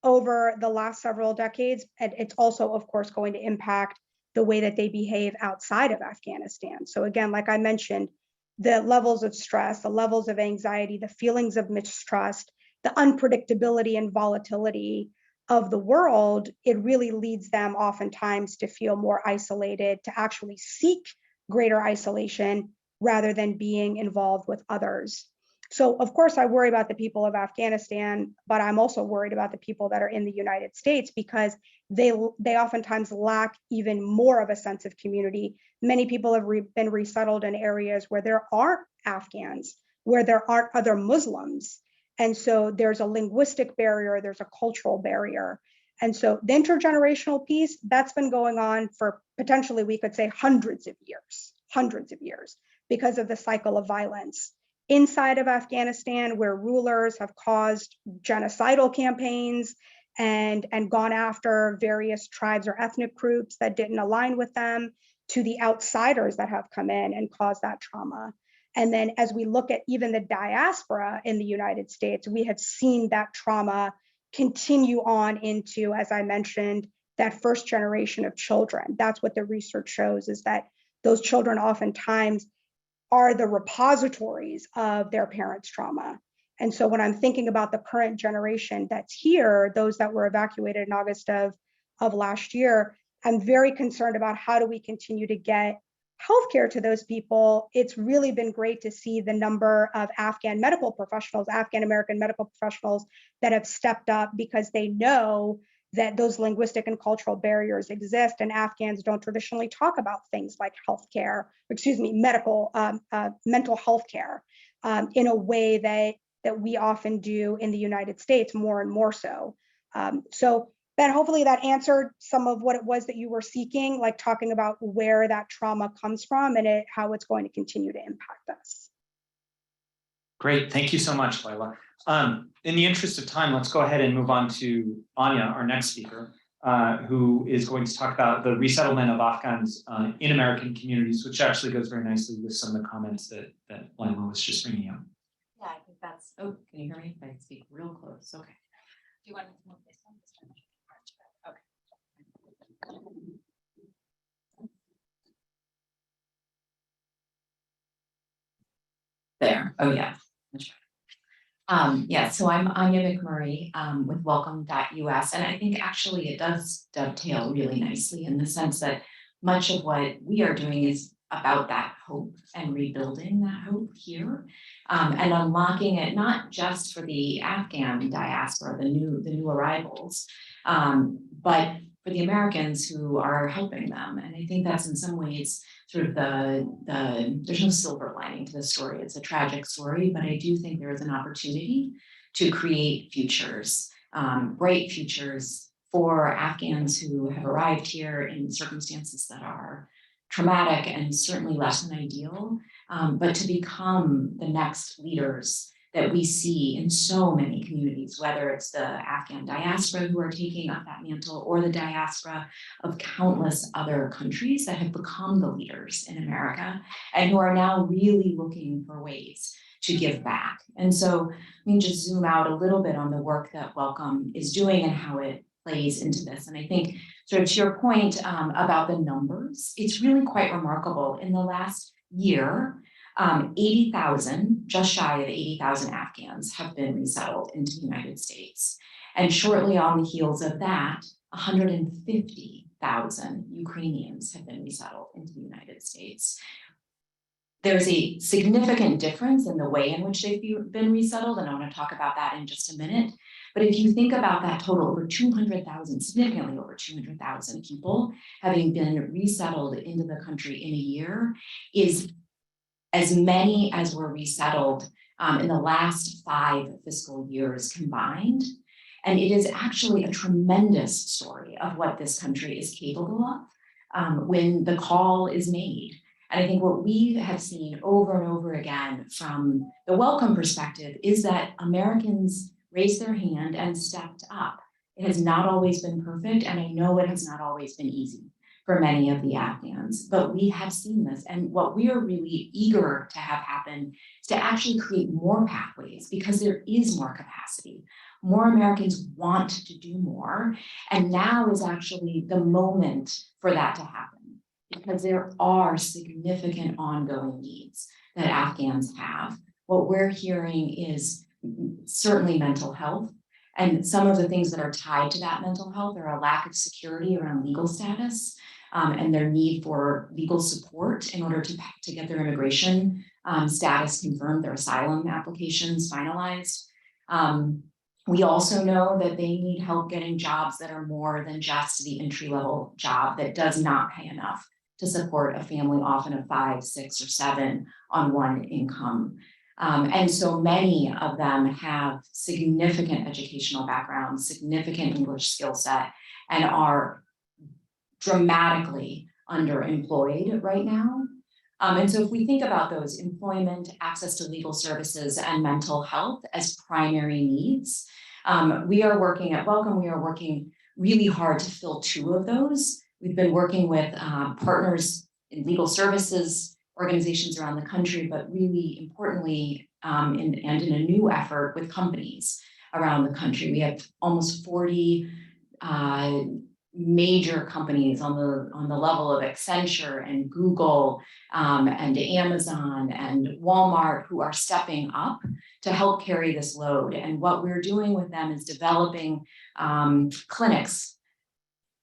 over the last several decades. And it's also, of course, going to impact the way that they behave outside of Afghanistan. So again, like I mentioned, the levels of stress, the levels of anxiety, the feelings of mistrust, the unpredictability and volatility of the world, it really leads them oftentimes to feel more isolated, to actually seek greater isolation rather than being involved with others. So of course I worry about the people of Afghanistan, but I'm also worried about the people that are in the United States because they oftentimes lack even more of a sense of community. Many people have been resettled in areas where there aren't Afghans, where there aren't other Muslims. And so there's a linguistic barrier, there's a cultural barrier. And so the intergenerational piece, that's been going on for potentially, we could say hundreds of years because of the cycle of violence inside of Afghanistan, where rulers have caused genocidal campaigns and gone after various tribes or ethnic groups that didn't align with them, to the outsiders that have come in and caused that trauma. And then as we look at even the diaspora in the United States, we have seen that trauma continue on into, as I mentioned, that first generation of children. That's what the research shows, is that those children oftentimes are the repositories of their parents' trauma. And so when I'm thinking about the current generation that's here, those that were evacuated in August of last year, I'm very concerned about how do we continue to get healthcare to those people. It's really been great to see the number of Afghan medical professionals, Afghan American medical professionals that have stepped up because they know that those linguistic and cultural barriers exist, and Afghans don't traditionally talk about things like healthcare, mental health care in a way that we often do in the United States, more and more so. So Ben, hopefully that answered some of what it was that you were seeking, like talking about where that trauma comes from and how it's going to continue to impact us. Great, thank you so much, Lila. In the interest of time, let's go ahead and move on to Anya, our next speaker, who is going to talk about the resettlement of Afghans in American communities, which actually goes very nicely with some of the comments that Lila was just bringing up. Yeah, I think that's, oh, can you hear me? If I speak real close, okay. Do you want me to move this one? Okay. There, oh yeah. Yeah, so I'm Anya McMurray with welcome.us, and I think actually it does dovetail really nicely in the sense that much of what we are doing is about that hope and rebuilding that hope here, and unlocking it not just for the Afghan diaspora, the new arrivals, but for the Americans who are helping them. And I think that's in some ways sort of there's no silver lining to the story. It's a tragic story, but I do think there is an opportunity to create futures, bright futures for Afghans who have arrived here in circumstances that are traumatic and certainly less than ideal, but to become the next leaders that we see in so many communities, whether it's the Afghan diaspora who are taking up that mantle or the diaspora of countless other countries that have become the leaders in America and who are now really looking for ways to give back. And so let me just zoom out a little bit on the work that Welcome is doing and how it plays into this. And I think sort of to your point about the numbers, it's really quite remarkable. In the last year, 80,000, just shy of 80,000 Afghans have been resettled into the United States. And shortly on the heels of that, 150,000 Ukrainians have been resettled into the United States. There's a significant difference in the way in which they've been resettled, and I want to talk about that in just a minute. But if you think about that total, over 200,000, significantly over 200,000 people having been resettled into the country in a year is as many as were resettled in the last 5 fiscal years combined. And it is actually a tremendous story of what this country is capable of when the call is made. And I think what we have seen over and over again from the Welcome perspective is that Americans raised their hand and stepped up. It has not always been perfect, and I know it has not always been easy for many of the Afghans, but we have seen this. And what we are really eager to have happen is to actually create more pathways, because there is more capacity. More Americans want to do more, and now is actually the moment for that to happen, because there are significant ongoing needs that Afghans have. What we're hearing is certainly mental health, and some of the things that are tied to that mental health are a lack of security around legal status, and their need for legal support in order to get their immigration status confirmed, their asylum applications finalized. We also know that they need help getting jobs that are more than just the entry-level job that does not pay enough to support a family, often of 5, 6, or 7 on one income. And so many of them have significant educational backgrounds, significant English skill set, and are dramatically underemployed right now. And so if we think about those, employment, access to legal services, and mental health as primary needs, we are working at Welcome, we are working really hard to fill 2 of those. We've been working with partners in legal services, organizations around the country, but really importantly, in a new effort with companies around the country. We have almost 40 major companies on the level of Accenture and Google and Amazon and Walmart who are stepping up to help carry this load. And what we're doing with them is developing clinics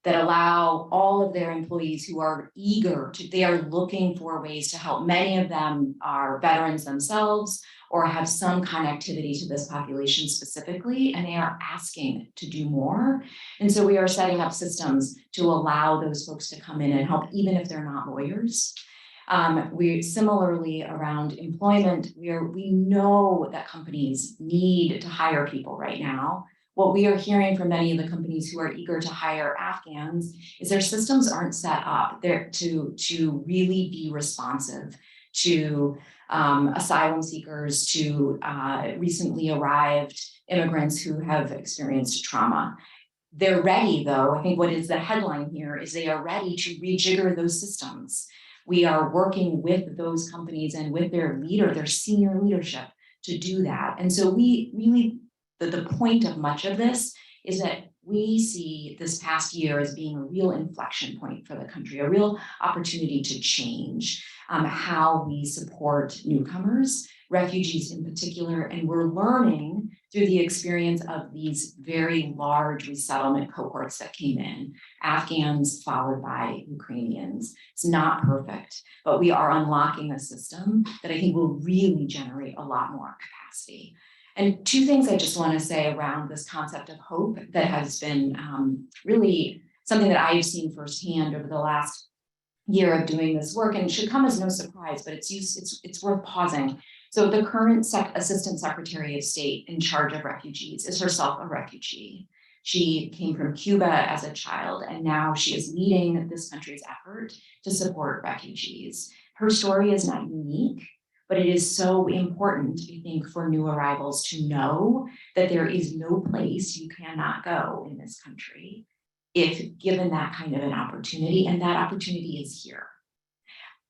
that allow all of their employees who are eager to, they are looking for ways to help. Many of them are veterans themselves or have some connectivity to this population specifically, and they are asking to do more. And so we are setting up systems to allow those folks to come in and help, even if they're not lawyers. We similarly around employment, we know that companies need to hire people right now. What we are hearing from many of the companies who are eager to hire Afghans is their systems aren't set up there to really be responsive to asylum seekers, to recently arrived immigrants who have experienced trauma. They're ready though, I think what is the headline here is they are ready to rejigger those systems. We are working with those companies and with their senior leadership to do that. And so we really, the point of much of this is that we see this past year as being a real inflection point for the country, a real opportunity to change how we support newcomers, refugees in particular, and we're learning through the experience of these very large resettlement cohorts that came in, Afghans followed by Ukrainians. It's not perfect, but we are unlocking a system that I think will really generate a lot more capacity. And 2 things I just want to say around this concept of hope that has been really something that I've seen firsthand over the last year of doing this work, and it should come as no surprise, but it's worth pausing. So the current Assistant Secretary of State in charge of refugees is herself a refugee. She came from Cuba as a child, and now she is leading this country's effort to support refugees. Her story is not unique, but it is so important, I think, for new arrivals to know that there is no place you cannot go in this country if given that kind of an opportunity, and that opportunity is here.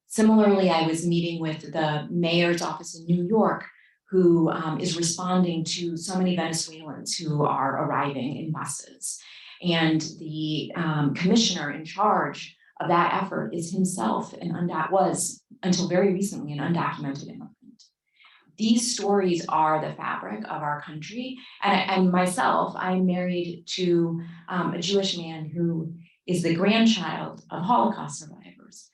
Similarly, I was meeting with the mayor's office in New York, who is responding to so many Venezuelans who are arriving in buses. And the commissioner in charge of that effort is himself was until very recently an undocumented immigrant. These stories are the fabric of our country. And myself, I'm married to a Jewish man who is the grandchild of Holocaust survivors.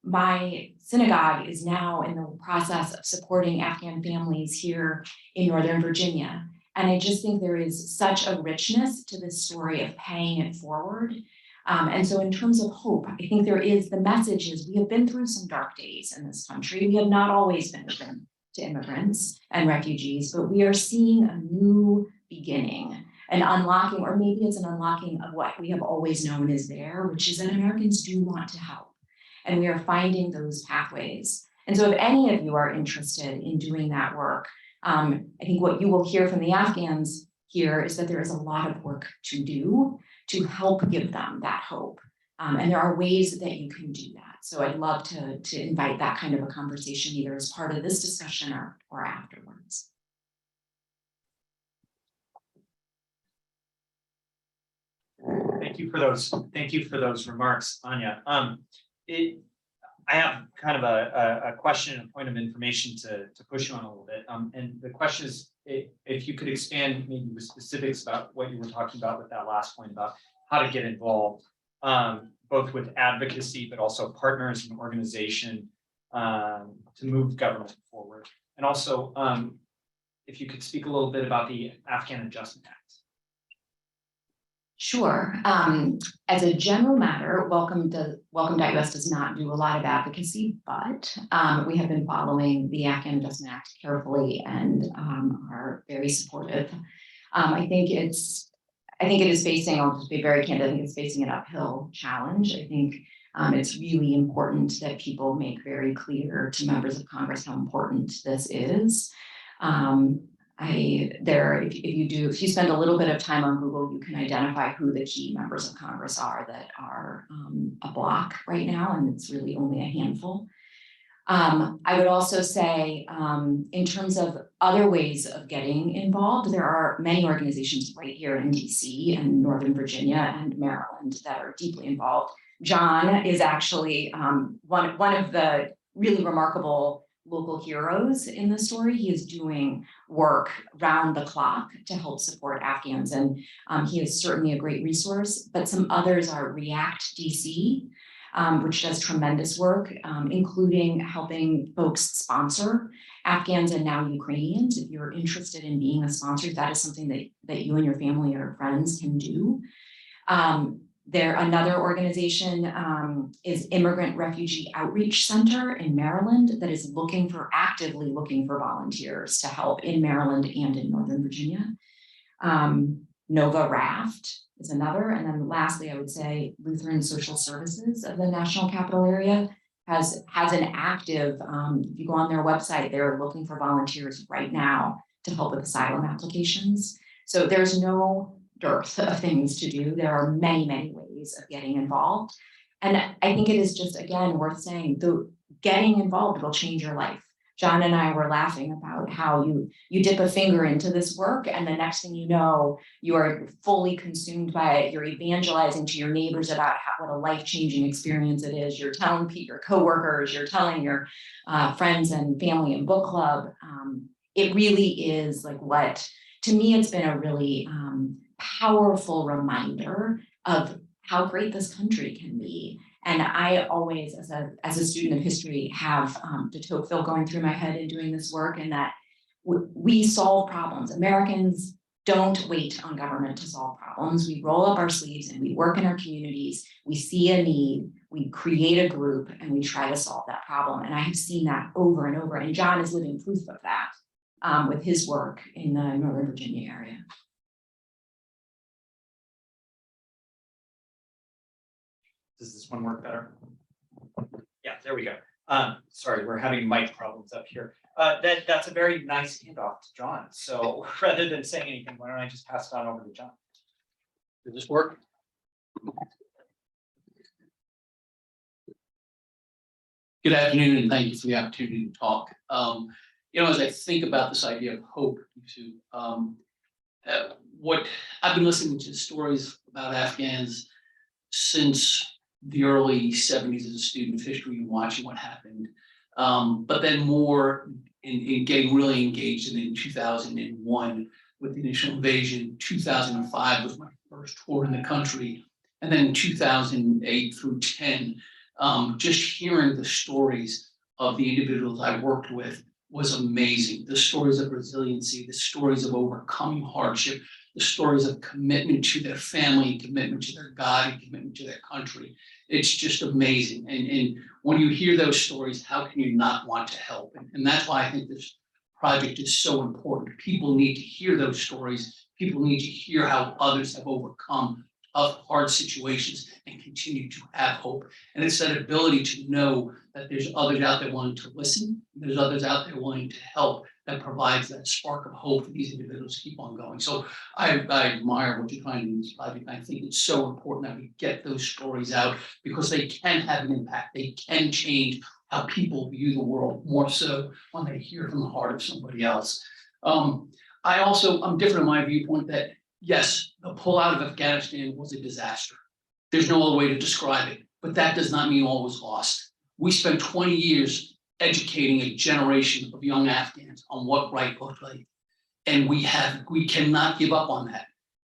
My synagogue is now in the process of supporting Afghan families here in Northern Virginia. And I just think there is such a richness to this story of paying it forward. And so in terms of hope, I think the message is we have been through some dark days in this country. We have not always been open to immigrants and refugees, but we are seeing a new beginning, an unlocking, or maybe it's an unlocking of what we have always known is there, which is that Americans do want to help. And we are finding those pathways. And so if any of you are interested in doing that work, I think what you will hear from the Afghans here is that there is a lot of work to do to help give them that hope. And there are ways that you can do that. So I'd love to invite that kind of a conversation either as part of this discussion or afterwards. Thank you for those remarks, Anya. I have kind of a question and a point of information to push you on a little bit. And the question is, if you could expand maybe with specifics about what you were talking about with that last point about how to get involved, both with advocacy, but also partners and organization to move government forward. And also, if you could speak a little bit about the Afghan Adjustment Act. Sure. As a general matter, Welcome.us does not do a lot of advocacy, but we have been following the Afghan Adjustment Act carefully and are very supportive. I think it is facing, I'll just be very candid, I think it's facing an uphill challenge. I think it's really important that people make very clear to members of Congress how important this is. If you spend a little bit of time on Google, you can identify who the key members of Congress are that are a block right now, and it's really only a handful. I would also say, in terms of other ways of getting involved, there are many organizations right here in DC and Northern Virginia and Maryland that are deeply involved. John is actually one of the really remarkable local heroes in the story. He is doing work round the clock to help support Afghans, and he is certainly a great resource. But some others are React DC, which does tremendous work, including helping folks sponsor Afghans and now Ukrainians. If you're interested in being a sponsor, that is something that you and your family or friends can do. Another organization is Immigrant Refugee Outreach Center in Maryland that is actively looking for volunteers to help in Maryland and in Northern Virginia. Nova Raft is another. And then lastly, I would say Lutheran Social Services of the National Capital Area has an active, if you go on their website, they're looking for volunteers right now to help with asylum applications. So there's no dearth of things to do. There are many, many ways of getting involved. And I think it is just, again, worth saying, getting involved will change your life. John and I were laughing about how you dip a finger into this work, and the next thing you know, you are fully consumed by it. You're evangelizing to your neighbors about what a life-changing experience it is. You're telling your coworkers, you're telling your friends and family in book club. It really is to me, it's been a really powerful reminder of how great this country can be. And I always, as a student of history, have de Tocqueville going through my head in doing this work, and that we solve problems. Americans don't wait on government to solve problems. We roll up our sleeves and we work in our communities. We see a need, we create a group, and we try to solve that problem. And I have seen that over and over. And John is living proof of that with his work in the Northern Virginia area. Does this one work better? Yeah, there we go. Sorry, we're having mic problems up here. That's a very nice handoff to John. So rather than saying anything, why don't I just pass it on over to John? Does this work? Good afternoon, and thank you for the opportunity to talk. as I think about this idea of hope, what I've been listening to stories about Afghans since the early 70s as a student of history and watching what happened. But then more in getting really engaged in 2001 with the initial invasion. 2005 was my first tour in the country. And then in 2008 through 10, just hearing the stories of the individuals I worked with was amazing. The stories of resiliency, the stories of overcoming hardship, the stories of commitment to their family, commitment to their God, and commitment to their country. It's just amazing. And when you hear those stories, how can you not want to help? And that's why I think this project is so important. People need to hear those stories. People need to hear how others have overcome hard situations and continue to have hope. And it's that ability to know that there's others out there wanting to listen, there's others out there wanting to help, that provides that spark of hope for these individuals to keep on going. So I admire what you're trying to do in this project. I think it's so important that we get those stories out because they can have an impact. They can change how people view the world, more so when they hear from the heart of somebody else. I'm different in my viewpoint that yes, the pullout of Afghanistan was a disaster. There's no other way to describe it, but that does not mean all was lost. We spent 20 years educating a generation of young Afghans on what right looked like. And we cannot give up on that.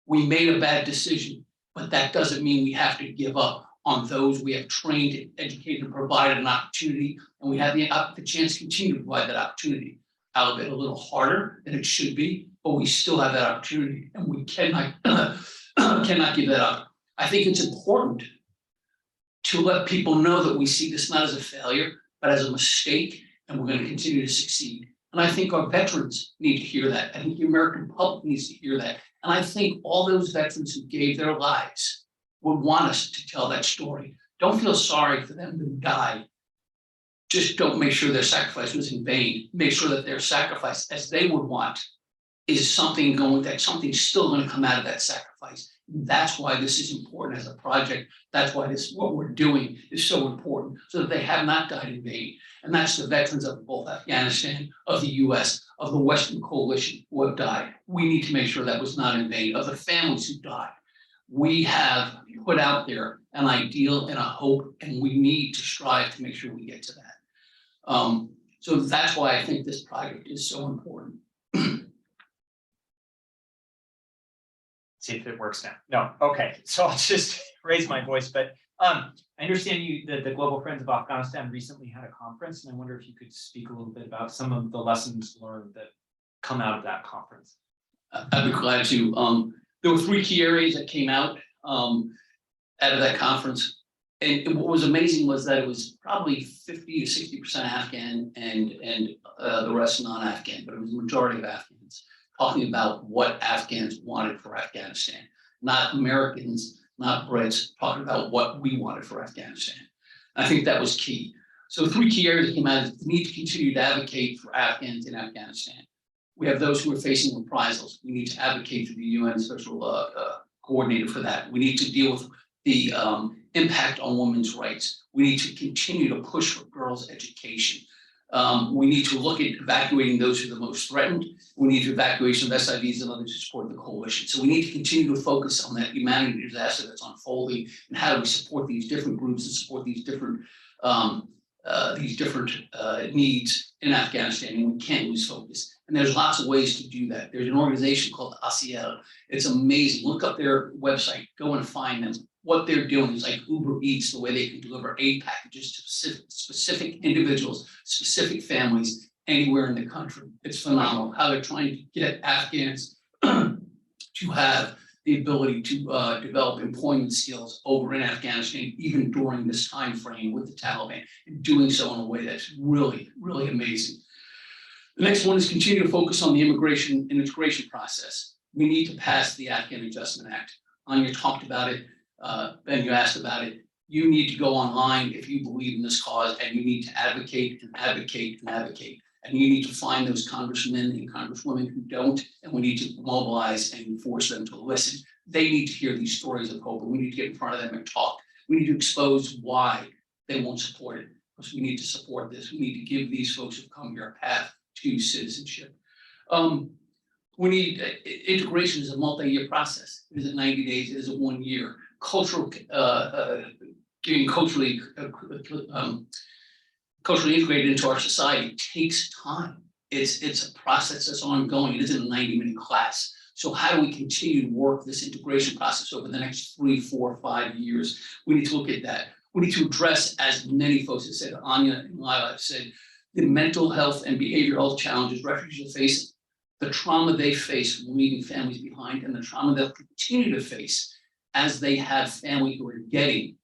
We made a bad decision, but that doesn't mean we have to give up on those we have trained, educated, and provided an opportunity, and we have the chance to continue to provide that opportunity. Albeit a little harder than it should be, but we still have that opportunity, and we cannot give that up. I think it's important to let people know that we see this not as a failure, but as a mistake, and we're going to continue to succeed. And I think our veterans need to hear that. I think the American public needs to hear that. And I think all those veterans who gave their lives would want us to tell that story. Don't feel sorry for them who died. Just don't make sure their sacrifice was in vain. Make sure that their sacrifice, as they would want, is something still going to come out of that sacrifice. That's why this is important as a project. That's why what we're doing is so important, so that they have not died in vain. And that's the veterans of both Afghanistan, of the US, of the Western coalition who have died. We need to make sure that was not in vain. Of the families who died, we have put out there an ideal and a hope, and we need to strive to make sure we get to that. So that's why I think this project is so important. See if it works now. No, okay. So I'll just raise my voice, but I understand the Global Friends of Afghanistan recently had a conference, and I wonder if you could speak a little bit about some of the lessons learned that come out of that conference. I'd be glad to. There were 3 key areas that came out of that conference. And what was amazing was that it was probably 50 to 60% Afghan and the rest non-Afghan, but it was the majority of Afghans talking about what Afghans wanted for Afghanistan, not Americans, not Brits, talking about what we wanted for Afghanistan. I think that was key. So 3 key areas that came out is the need to continue to advocate for Afghans in Afghanistan. We have those who are facing reprisals. We need to advocate for the UN Special Coordinator for that. We need to deal with the impact on women's rights. We need to continue to push for girls' education. We need to look at evacuating those who are the most threatened. We need to evacuation of SIVs and others to support the coalition. So we need to continue to focus on that humanity disaster that's unfolding, and how do we support these different groups and support these different needs in Afghanistan, and we can't lose focus. And there's lots of ways to do that. There's an organization called ACL. It's amazing. Look up their website, go and find them. What they're doing is like Uber Eats, the way they can deliver aid packages to specific individuals, specific families anywhere in the country. It's phenomenal how they're trying to get Afghans to have the ability to develop employment skills over in Afghanistan, even during this time frame with the Taliban, and doing so in a way that's really, really amazing. The next one is continue to focus on the immigration and integration process. We need to pass the Afghan Adjustment Act. Anya talked about it, Ben, you asked about it. You need to go online if you believe in this cause, and you need to advocate and advocate and advocate. And you need to find those congressmen and congresswomen who don't, and we need to mobilize and force them to listen. They need to hear these stories of hope, and we need to get in front of them and talk. We need to expose why they won't support it, because we need to support this. We need to give these folks who come here a path to citizenship. We need integration is a multi-year process. Is it 90 days? Is it 1 year? Cultural, getting culturally integrated into our society takes time. It's a process that's ongoing. It isn't a 90-minute class. So how do we continue to work this integration process over the next 3, 4, 5 years? We need to look at that. We need to address, as many folks have said, Anya and Lila have said, the mental health and behavioral health challenges refugees are facing, the trauma they face when leaving families behind, and the trauma they'll continue to face as they have family who are getting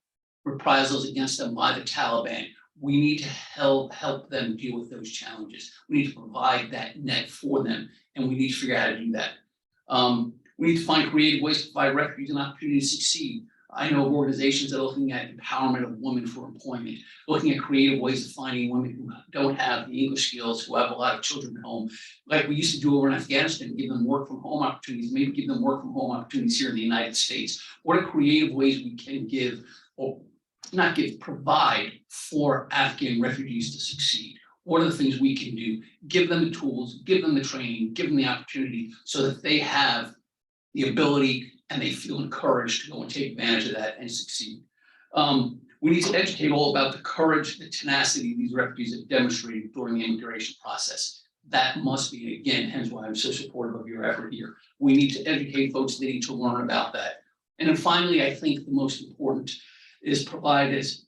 reprisals against them by the Taliban. We need to help them deal with those challenges. We need to provide that net for them, and we need to figure out how to do that. We need to find creative ways to provide refugees an opportunity to succeed. I know of organizations that are looking at empowerment of women for employment, looking at creative ways of finding women who don't have the English skills, who have a lot of children at home, like we used to do over in Afghanistan, give them work from home opportunities, maybe give them work from home opportunities here in the United States. What are creative ways we can give, or not give, provide for Afghan refugees to succeed? What are the things we can do? Give them the tools, give them the training, give them the opportunity so that they have the ability and they feel encouraged to go and take advantage of that and succeed. We need to educate all about the courage, the tenacity these refugees have demonstrated during the immigration process. That must be, again, hence why I'm so supportive of your effort here. We need to educate folks, they need to learn about that. And then finally, I think the most important is provide, as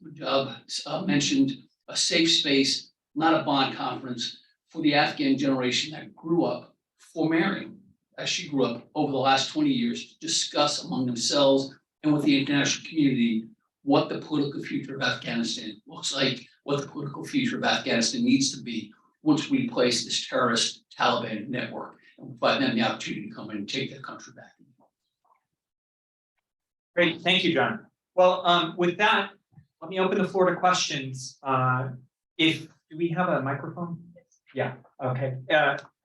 mentioned, a safe space, not a bond conference, for the Afghan generation that grew up for marrying, as she grew up over the last 20 years, to discuss among themselves and with the international community what the political future of Afghanistan looks like, what the political future of Afghanistan needs to be once we place this terrorist Taliban network and provide them the opportunity to come in and take their country back. Great, thank you, John. Well, with that, let me open the floor to questions. Do we have a microphone? Yeah, okay.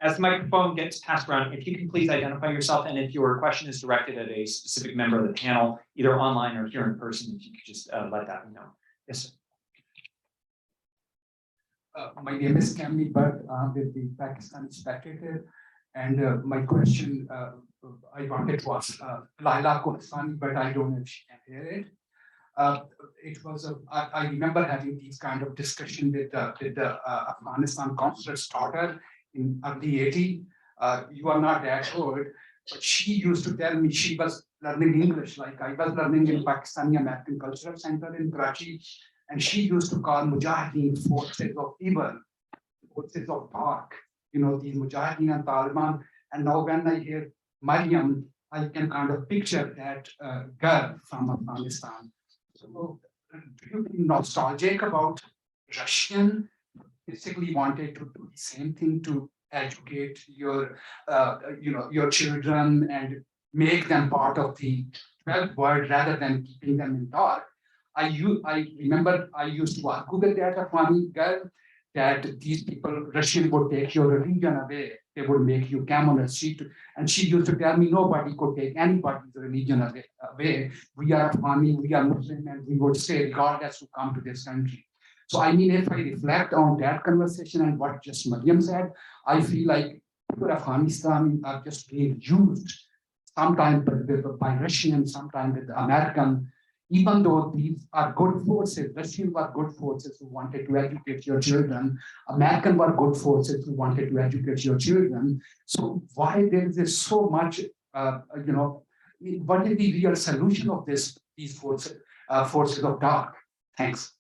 As the microphone gets passed around, if you can please identify yourself, and if your question is directed at a specific member of the panel, either online or here in person, if you could just let that know. Yes, sir. My name is Kamni Bhatt with the Pakistani Spectator, and my question I wanted to ask Laila Kohsani, but I don't know if she can hear it. It was I remember having these kind of discussion with the Afghanistan consulate's daughter in early 80s. You are not that old, but she used to tell me she was learning English, like I was learning in Pakistani American Cultural Center in Karachi, and she used to call Mujahideen forces of evil, forces of dark, you know, these Mujahideen and Taliban. And now when I hear Mariam, I can kind of picture that girl from Afghanistan. So do you feel nostalgic about Russian basically wanted to do the same thing to educate your, your children and make them part of the 12th world rather than keeping them in dark? I remember I used to argue with that Afghani girl that these people, Russian would take your religion away. They would make you communist. And she used to tell me nobody could take anybody's religion away. We are Afghani, we are Muslim, and we would say regardless who come to this country. So I mean, if I reflect on that conversation and what just Mariam said, I feel like people of Afghanistan are just being used, sometimes by Russian, sometimes with the American. Even though these are good forces, Russians were good forces who wanted to educate your children, American were good forces who wanted to educate your children. So why there is so much, what is the real solution of these forces of dark? Thanks.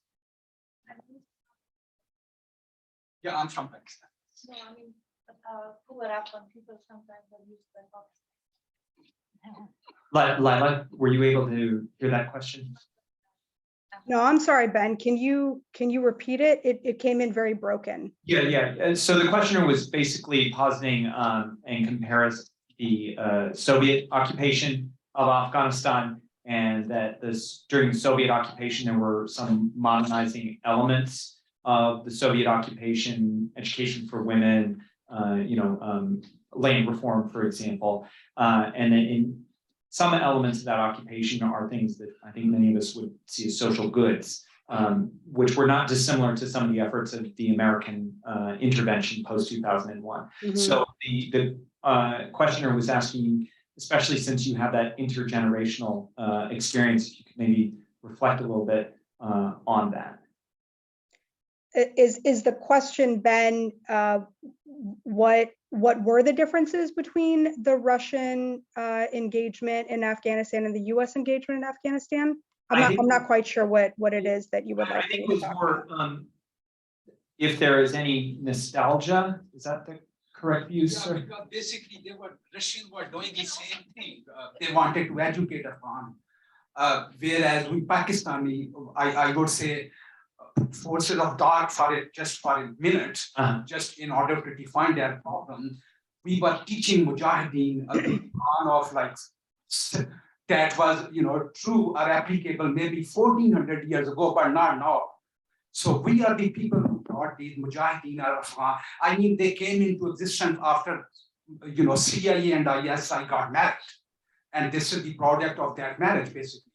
Yeah, I'm from Pakistan. No, I mean, poor Afghan people sometimes are used by Lila, were you able to hear that question? No, I'm sorry, Ben. Can you repeat it? It came in very broken. Yeah. So the questioner was basically positing and compares the Soviet occupation of Afghanistan, and that during the Soviet occupation there were some modernizing elements of the Soviet occupation, education for women, land reform, for example, and then in some elements of that occupation are things that I think many of us would see as social goods. which were not dissimilar to some of the efforts of the American intervention post 2001. So the questioner was asking, especially since you have that intergenerational experience, if you could maybe reflect a little bit on that. Is the question, Ben, what were the differences between the Russian engagement in Afghanistan and the U.S. engagement in Afghanistan? I'm not quite sure what it is that you would like I think me it to was talk more about. if there is any nostalgia. Is that the correct use, Yeah, sir? because basically Russians were doing the same thing. They wanted to educate Afghan. Whereas we Pakistani, I would say, forces of dark for a minute, just in order to define their problem. We were teaching Mujahideen a Quran of like that was true or applicable maybe 1400 years ago, but not now. So we are the people who taught these Mujahideen or Afghan. I mean, they came into existence after CIA and ISI got married, and this is the product of that marriage, basically.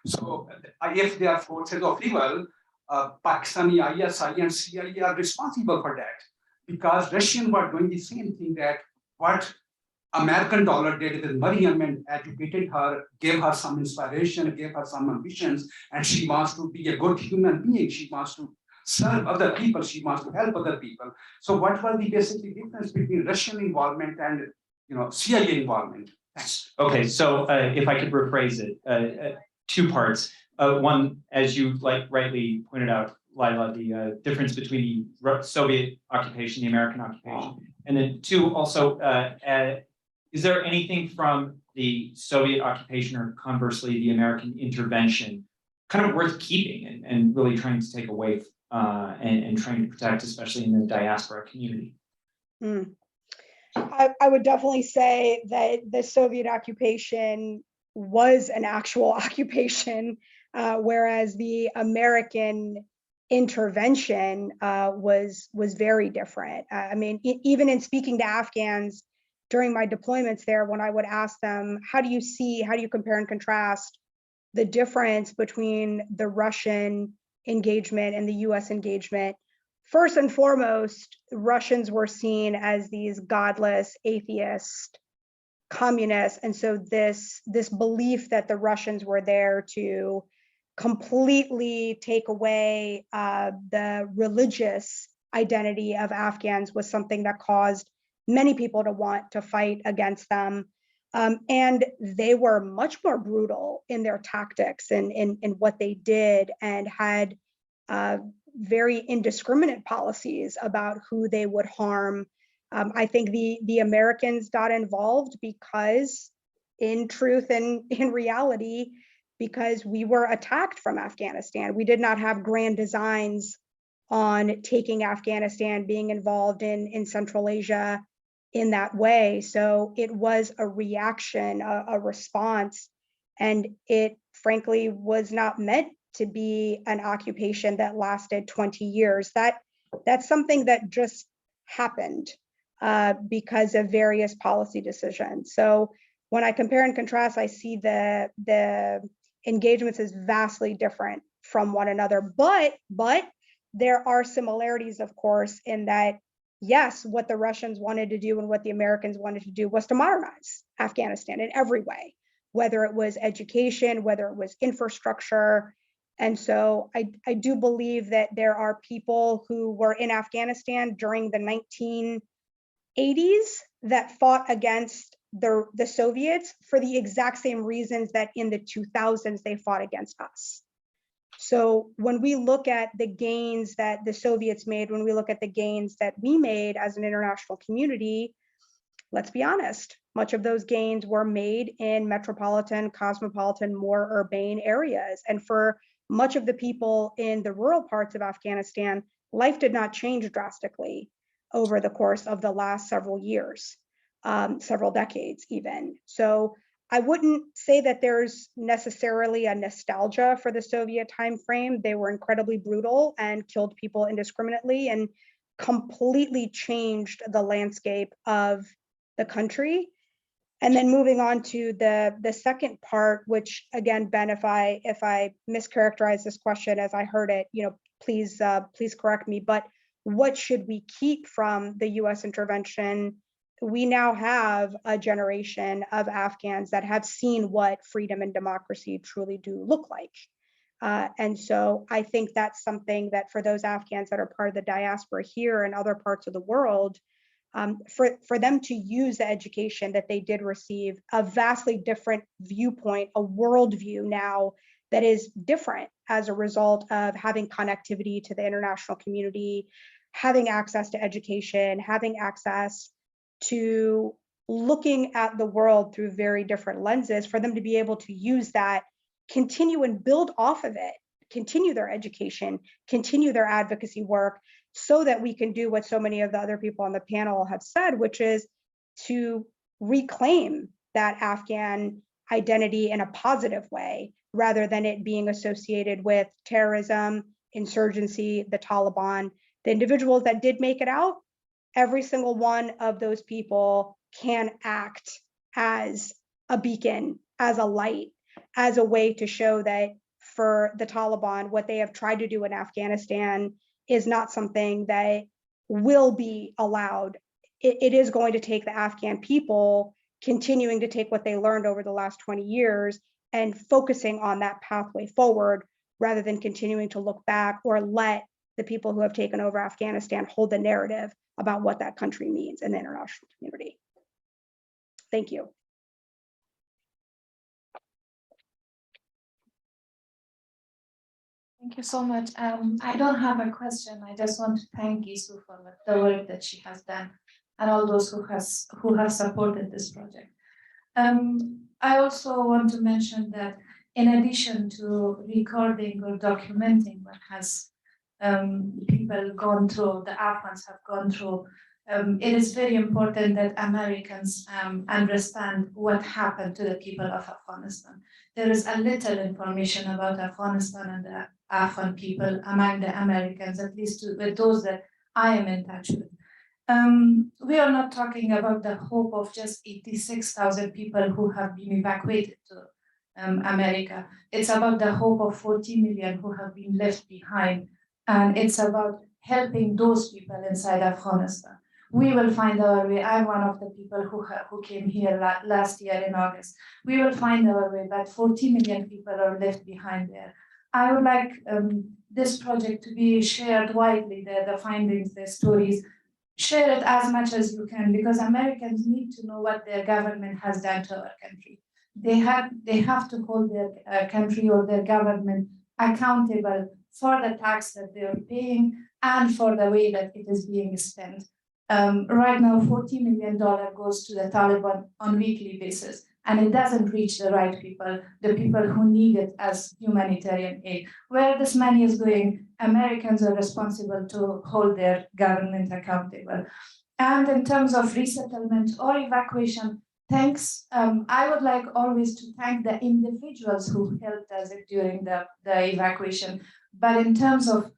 So if they are forces of evil, Pakistani ISI and CIA are responsible for that, because Russians were doing the same thing that what American dollar did with Mariam and educated her, gave her some inspiration, gave her some ambitions, and she wants to be a good human being. She wants to serve other people. She wants to help other people. So what was the basic difference between Russian involvement and CIA involvement? Thanks. Okay, so if I could rephrase it, two parts. One, as you rightly pointed out, Lila, the difference between the Soviet occupation, the American occupation, and then two, also, is there anything from the Soviet occupation or conversely the American intervention kind of worth keeping and really trying to take away and trying to protect, especially in the diaspora community? I would definitely say that the Soviet occupation was an actual occupation, whereas the American intervention was very different. I mean, even in speaking to Afghans during my deployments there, when I would ask them, how do you compare and contrast the difference between the Russian engagement and the US engagement? First and foremost, Russians were seen as these godless, atheist, communists. And so this belief that the Russians were there to completely take away the religious identity of Afghans was something that caused many people to want to fight against them. And they were much more brutal in their tactics and in what they did, and had very indiscriminate policies about who they would harm. I think the Americans got involved because, in truth and in reality, because we were attacked from Afghanistan. We did not have grand designs on taking Afghanistan, being involved in Central Asia in that way. So it was a reaction, a response, and it frankly was not meant to be an occupation that lasted 20 years. That's something that just happened because of various policy decisions. So when I compare and contrast, I see the engagements as vastly different from one another, but there are similarities, of course, in that, yes, what the Russians wanted to do and what the Americans wanted to do was to modernize Afghanistan in every way, whether it was education, whether it was infrastructure. And so I do believe that there are people who were in Afghanistan during the 1980s that fought against the Soviets for the exact same reasons that in the 2000s they fought against us. So when we look at the gains that the Soviets made, when we look at the gains that we made as an international community, let's be honest, much of those gains were made in metropolitan, cosmopolitan, more urbane areas. And for much of the people in the rural parts of Afghanistan, life did not change drastically over the course of the last several years, several decades even. So I wouldn't say that there's necessarily a nostalgia for the Soviet timeframe. They were incredibly brutal and killed people indiscriminately and completely changed the landscape of the country. And then moving on to the second part, which again, Ben, if I mischaracterize this question as I heard it, please correct me. But what should we keep from the U.S. intervention? We now have a generation of Afghans that have seen what freedom and democracy truly do look like. And so I think that's something that for those Afghans that are part of the diaspora here and other parts of the world, for them to use the education that they did receive, a vastly different viewpoint, a worldview now that is different as a result of having connectivity to the international community, having access to education, having access to looking at the world through very different lenses, for them to be able to use that, continue and build off of it, continue their education, continue their advocacy work, so that we can do what so many of the other people on the panel have said, which is to reclaim that Afghan identity in a positive way, rather than it being associated with terrorism, insurgency, the Taliban. The individuals that did make it out, every single one of those people can act as a beacon, as a light, as a way to show that for the Taliban, what they have tried to do in Afghanistan is not something that will be allowed. It is going to take the Afghan people continuing to take what they learned over the last 20 years and focusing on that pathway forward, rather than continuing to look back or let the people who have taken over Afghanistan hold the narrative about what that country means in the international community. Thank you. Thank you so much. I don't have a question. I just want to thank Gisu for the work that she has done and all those who have supported this project. I also want to mention that in addition to recording or documenting what has people gone through, the Afghans have gone through, it is very important that Americans understand what happened to the people of Afghanistan. There is a little information about Afghanistan and the Afghan people among the Americans, at least with those that I am in touch with. We are not talking about the hope of just 86,000 people who have been evacuated to America. It's about the hope of 40 million who have been left behind. And it's about helping those people inside Afghanistan. We will find our way. I'm one of the people who came here last year in August. We will find our way, but 40 million people are left behind there. I would like this project to be shared widely, the findings, the stories. Share it as much as you can, because Americans need to know what their government has done to our country. They have to hold their country or their government accountable for the tax that they are paying and for the way that it is being spent. Right now, $40 million goes to the Taliban on a weekly basis, and it doesn't reach the right people, the people who need it as humanitarian aid. Where this money is going, Americans are responsible to hold their government accountable. And in terms of resettlement or evacuation, thanks. I would like always to thank the individuals who helped us during the evacuation. But in terms of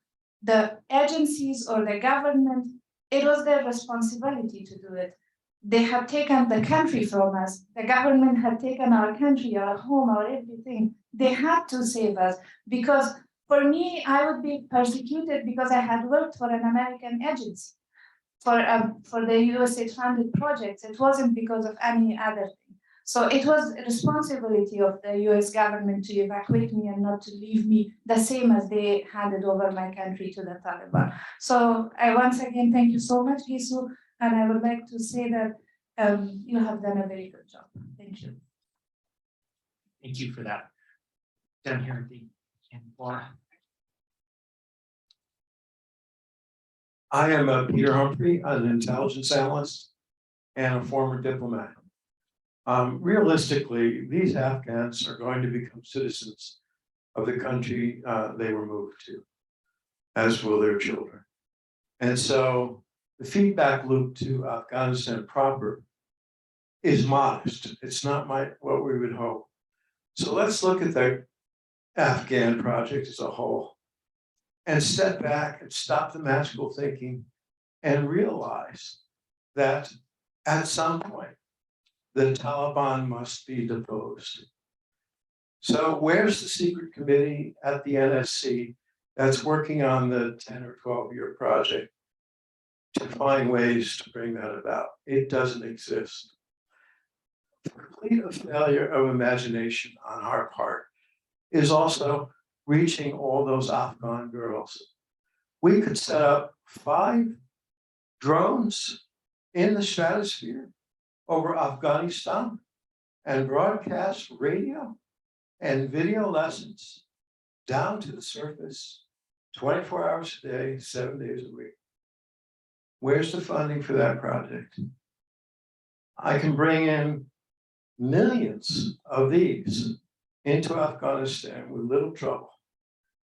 the agencies or the government, it was their responsibility to do it. They had taken the country from us. The government had taken our country, our home, our everything. They had to save us, because for me, I would be persecuted because I had worked for an American agency for the USA-funded projects. It wasn't because of any other thing. So it was a responsibility of the US government to evacuate me and not to leave me the same as they handed over my country to the Taliban. So I once again thank you so much, Gisu, and I would like to say that you have done a very good job. Thank you. Thank you for that. Down here at the end, Laura. I am Peter Humphrey, an intelligence analyst and a former diplomat. Realistically, these Afghans are going to become citizens of the country they were moved to, as will their children. And so the feedback loop to Afghanistan proper is modest. It's not what we would hope. So let's look at the Afghan project as a whole and step back and stop the magical thinking and realize that at some point, the Taliban must be deposed. So where's the secret committee at the NSC that's working on the 10 or 12-year project to find ways to bring that about? It doesn't exist. Complete failure of imagination on our part is also reaching all those Afghan girls. We could set up 5 drones in the stratosphere over Afghanistan and broadcast radio and video lessons down to the surface 24 hours a day, 7 days a week. Where's the funding for that project? I can bring in millions of these into Afghanistan with little trouble.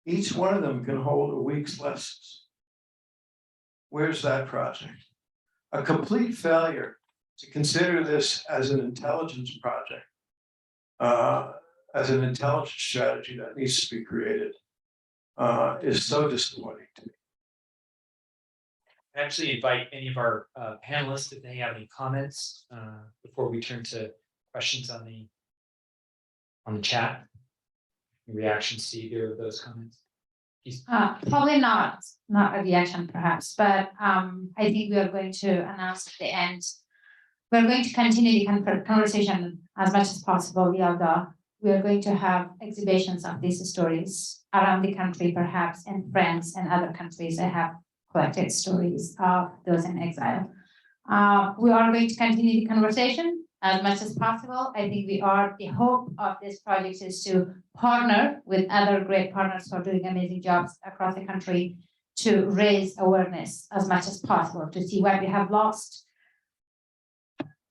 Each one of them can hold a week's lessons. Where's that project? A complete failure to consider this as an intelligence project, as an intelligence strategy that needs to be created, is so disappointing to me. I actually invite any of our panelists if they have any comments before we turn to questions on the chat. Any reactions to either of those comments? Probably not a reaction perhaps, but I think we are going to announce at the end. We're going to continue the conversation as much as possible, Yalda. We are going to have exhibitions of these stories around the country, perhaps, and friends and other countries that have collected stories of those in exile. We are going to continue the conversation as much as possible. I think the hope of this project is to partner with other great partners who are doing amazing jobs across the country to raise awareness as much as possible, to see what we have lost,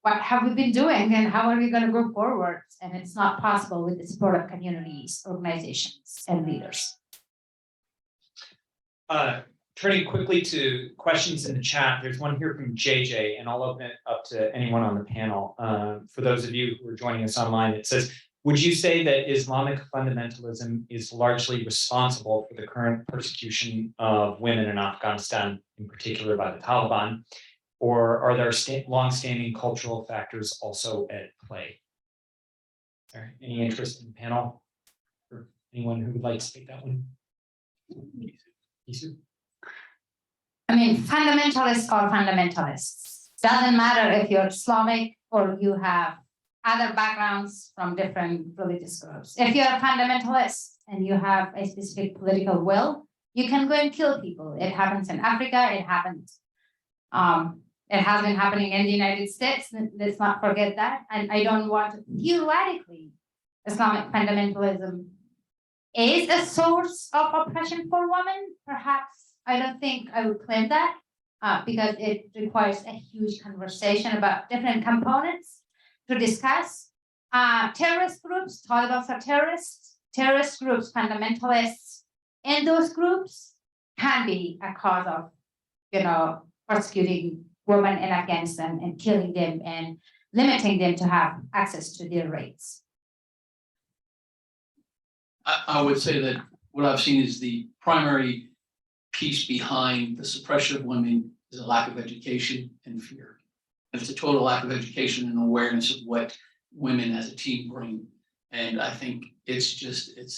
what have we been doing, and how are we going to go forward? And it's not possible with the support of communities, organizations, and leaders. Turning quickly to questions in the chat, there's one here from JJ, and I'll open it up to anyone on the panel. For those of you who are joining us online, it says, would you say that Islamic fundamentalism is largely responsible for the current persecution of women in Afghanistan, in particular by the Taliban? Or are there long-standing cultural factors also at play? Are any interest in the panel? Or anyone who would like to take that one? Isu? I mean, fundamentalists are fundamentalists. Doesn't matter if you're Islamic or you have other backgrounds from different religious groups. If you're a fundamentalist and you have a specific political will, you can go and kill people. It happens in Africa, it happens. It has been happening in the United States. Let's not forget that. And I don't want to theoretically, Islamic fundamentalism is a source of oppression for women. Perhaps I don't think I would claim that because it requires a huge conversation about different components to discuss. Terrorist groups, Taliban are terrorists, terrorist groups, fundamentalists, and those groups can be a cause of, persecuting women in Afghanistan and killing them and limiting them to have access to their rights. I would say that what I've seen is the primary piece behind the suppression of women is a lack of education and fear. And it's a total lack of education and awareness of what women as a team bring. And I think it's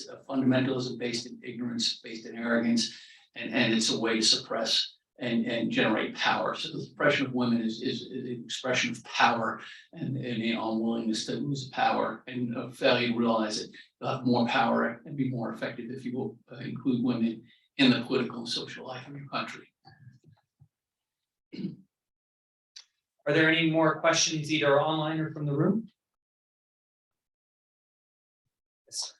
a fundamentalism based in ignorance, based in arrogance, and it's a way to suppress and generate power. So the suppression of women is an expression of power and an unwillingness to lose power and a failure to realize that you'll have more power and be more effective if you will include women in the political and social life of your country. Are there any more questions either online or from the room? Yes.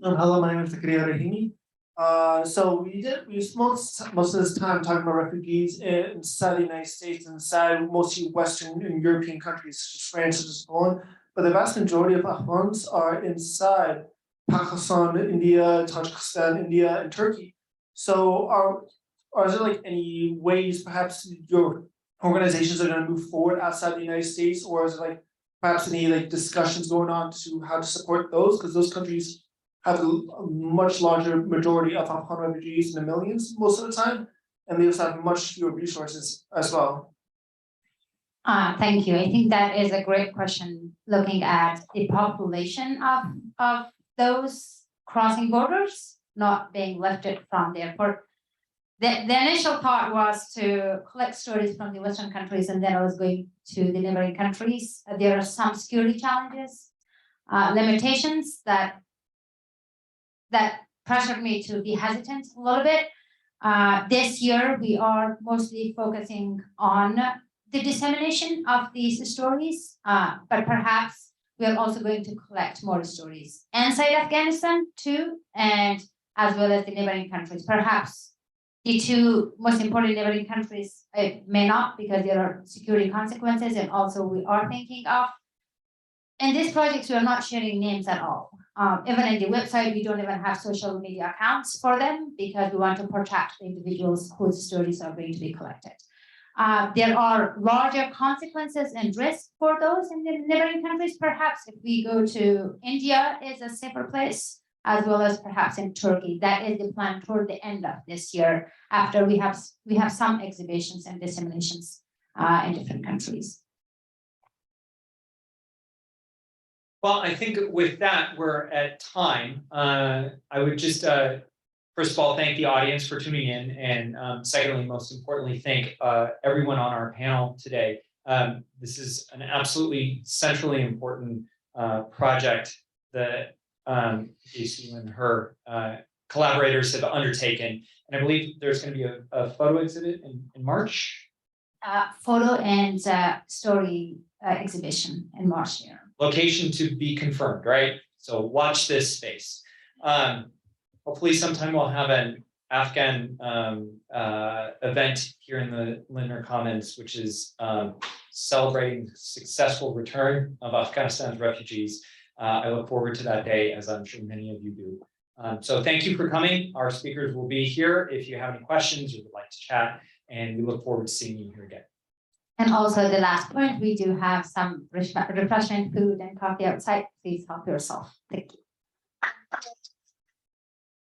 Hello, my name is Zakaria Rahimi. So we spent most of this time talking about refugees inside the United States and inside mostly Western and European countries such as France and so on. But the vast majority of Afghans are inside Pakistan, India, Tajikistan, India, and Turkey. So are there like any ways perhaps your organizations are going to move forward outside the United States, or is there like perhaps any like discussions going on to how to support those? Because those countries have a much larger majority of Afghan refugees in the millions most of the time. and they also have much fewer resources as well. Thank you. I think that is a great question, looking at the population of those crossing borders, not being lifted from the airport. The initial thought was to collect stories from the Western countries, and then I was going to the neighboring countries. There are some security challenges, limitations that pressured me to be hesitant a little bit. This year, we are mostly focusing on the dissemination of these stories, but perhaps we are also going to collect more stories inside Afghanistan too, and as well as the neighboring countries. Perhaps the two most important neighboring countries may not, because there are security consequences, and also we are thinking of. In these projects, we are not sharing names at all. Even in the website, we don't even have social media accounts for them, because we want to protect the individuals whose stories are going to be collected. There are larger consequences and risks for those in the neighboring countries. Perhaps if we go to India, is a safer place, as well as perhaps in Turkey. That is the plan toward the end of this year, after we have some exhibitions and disseminations in different countries. Well, I think with that, we're at time. I would just, first of all, thank the audience for tuning in. And secondly, most importantly, thank everyone on our panel today. This is an absolutely centrally important project that Jessie and her collaborators have undertaken. And I believe there's going to be a photo exhibit in March. Photo and story exhibition in March here. Location to be confirmed, right? So watch this space. Hopefully sometime we'll have an Afghan event here in the Lindner Commons, which is celebrating the successful return of Afghanistan's refugees. I look forward to that day, as I'm sure many of you do. So thank you for coming. Our speakers will be here if you have any questions or would like to chat, and we look forward to seeing you here again. And also the last point, we do have some refreshment, food and coffee outside. Please help yourself. Thank you.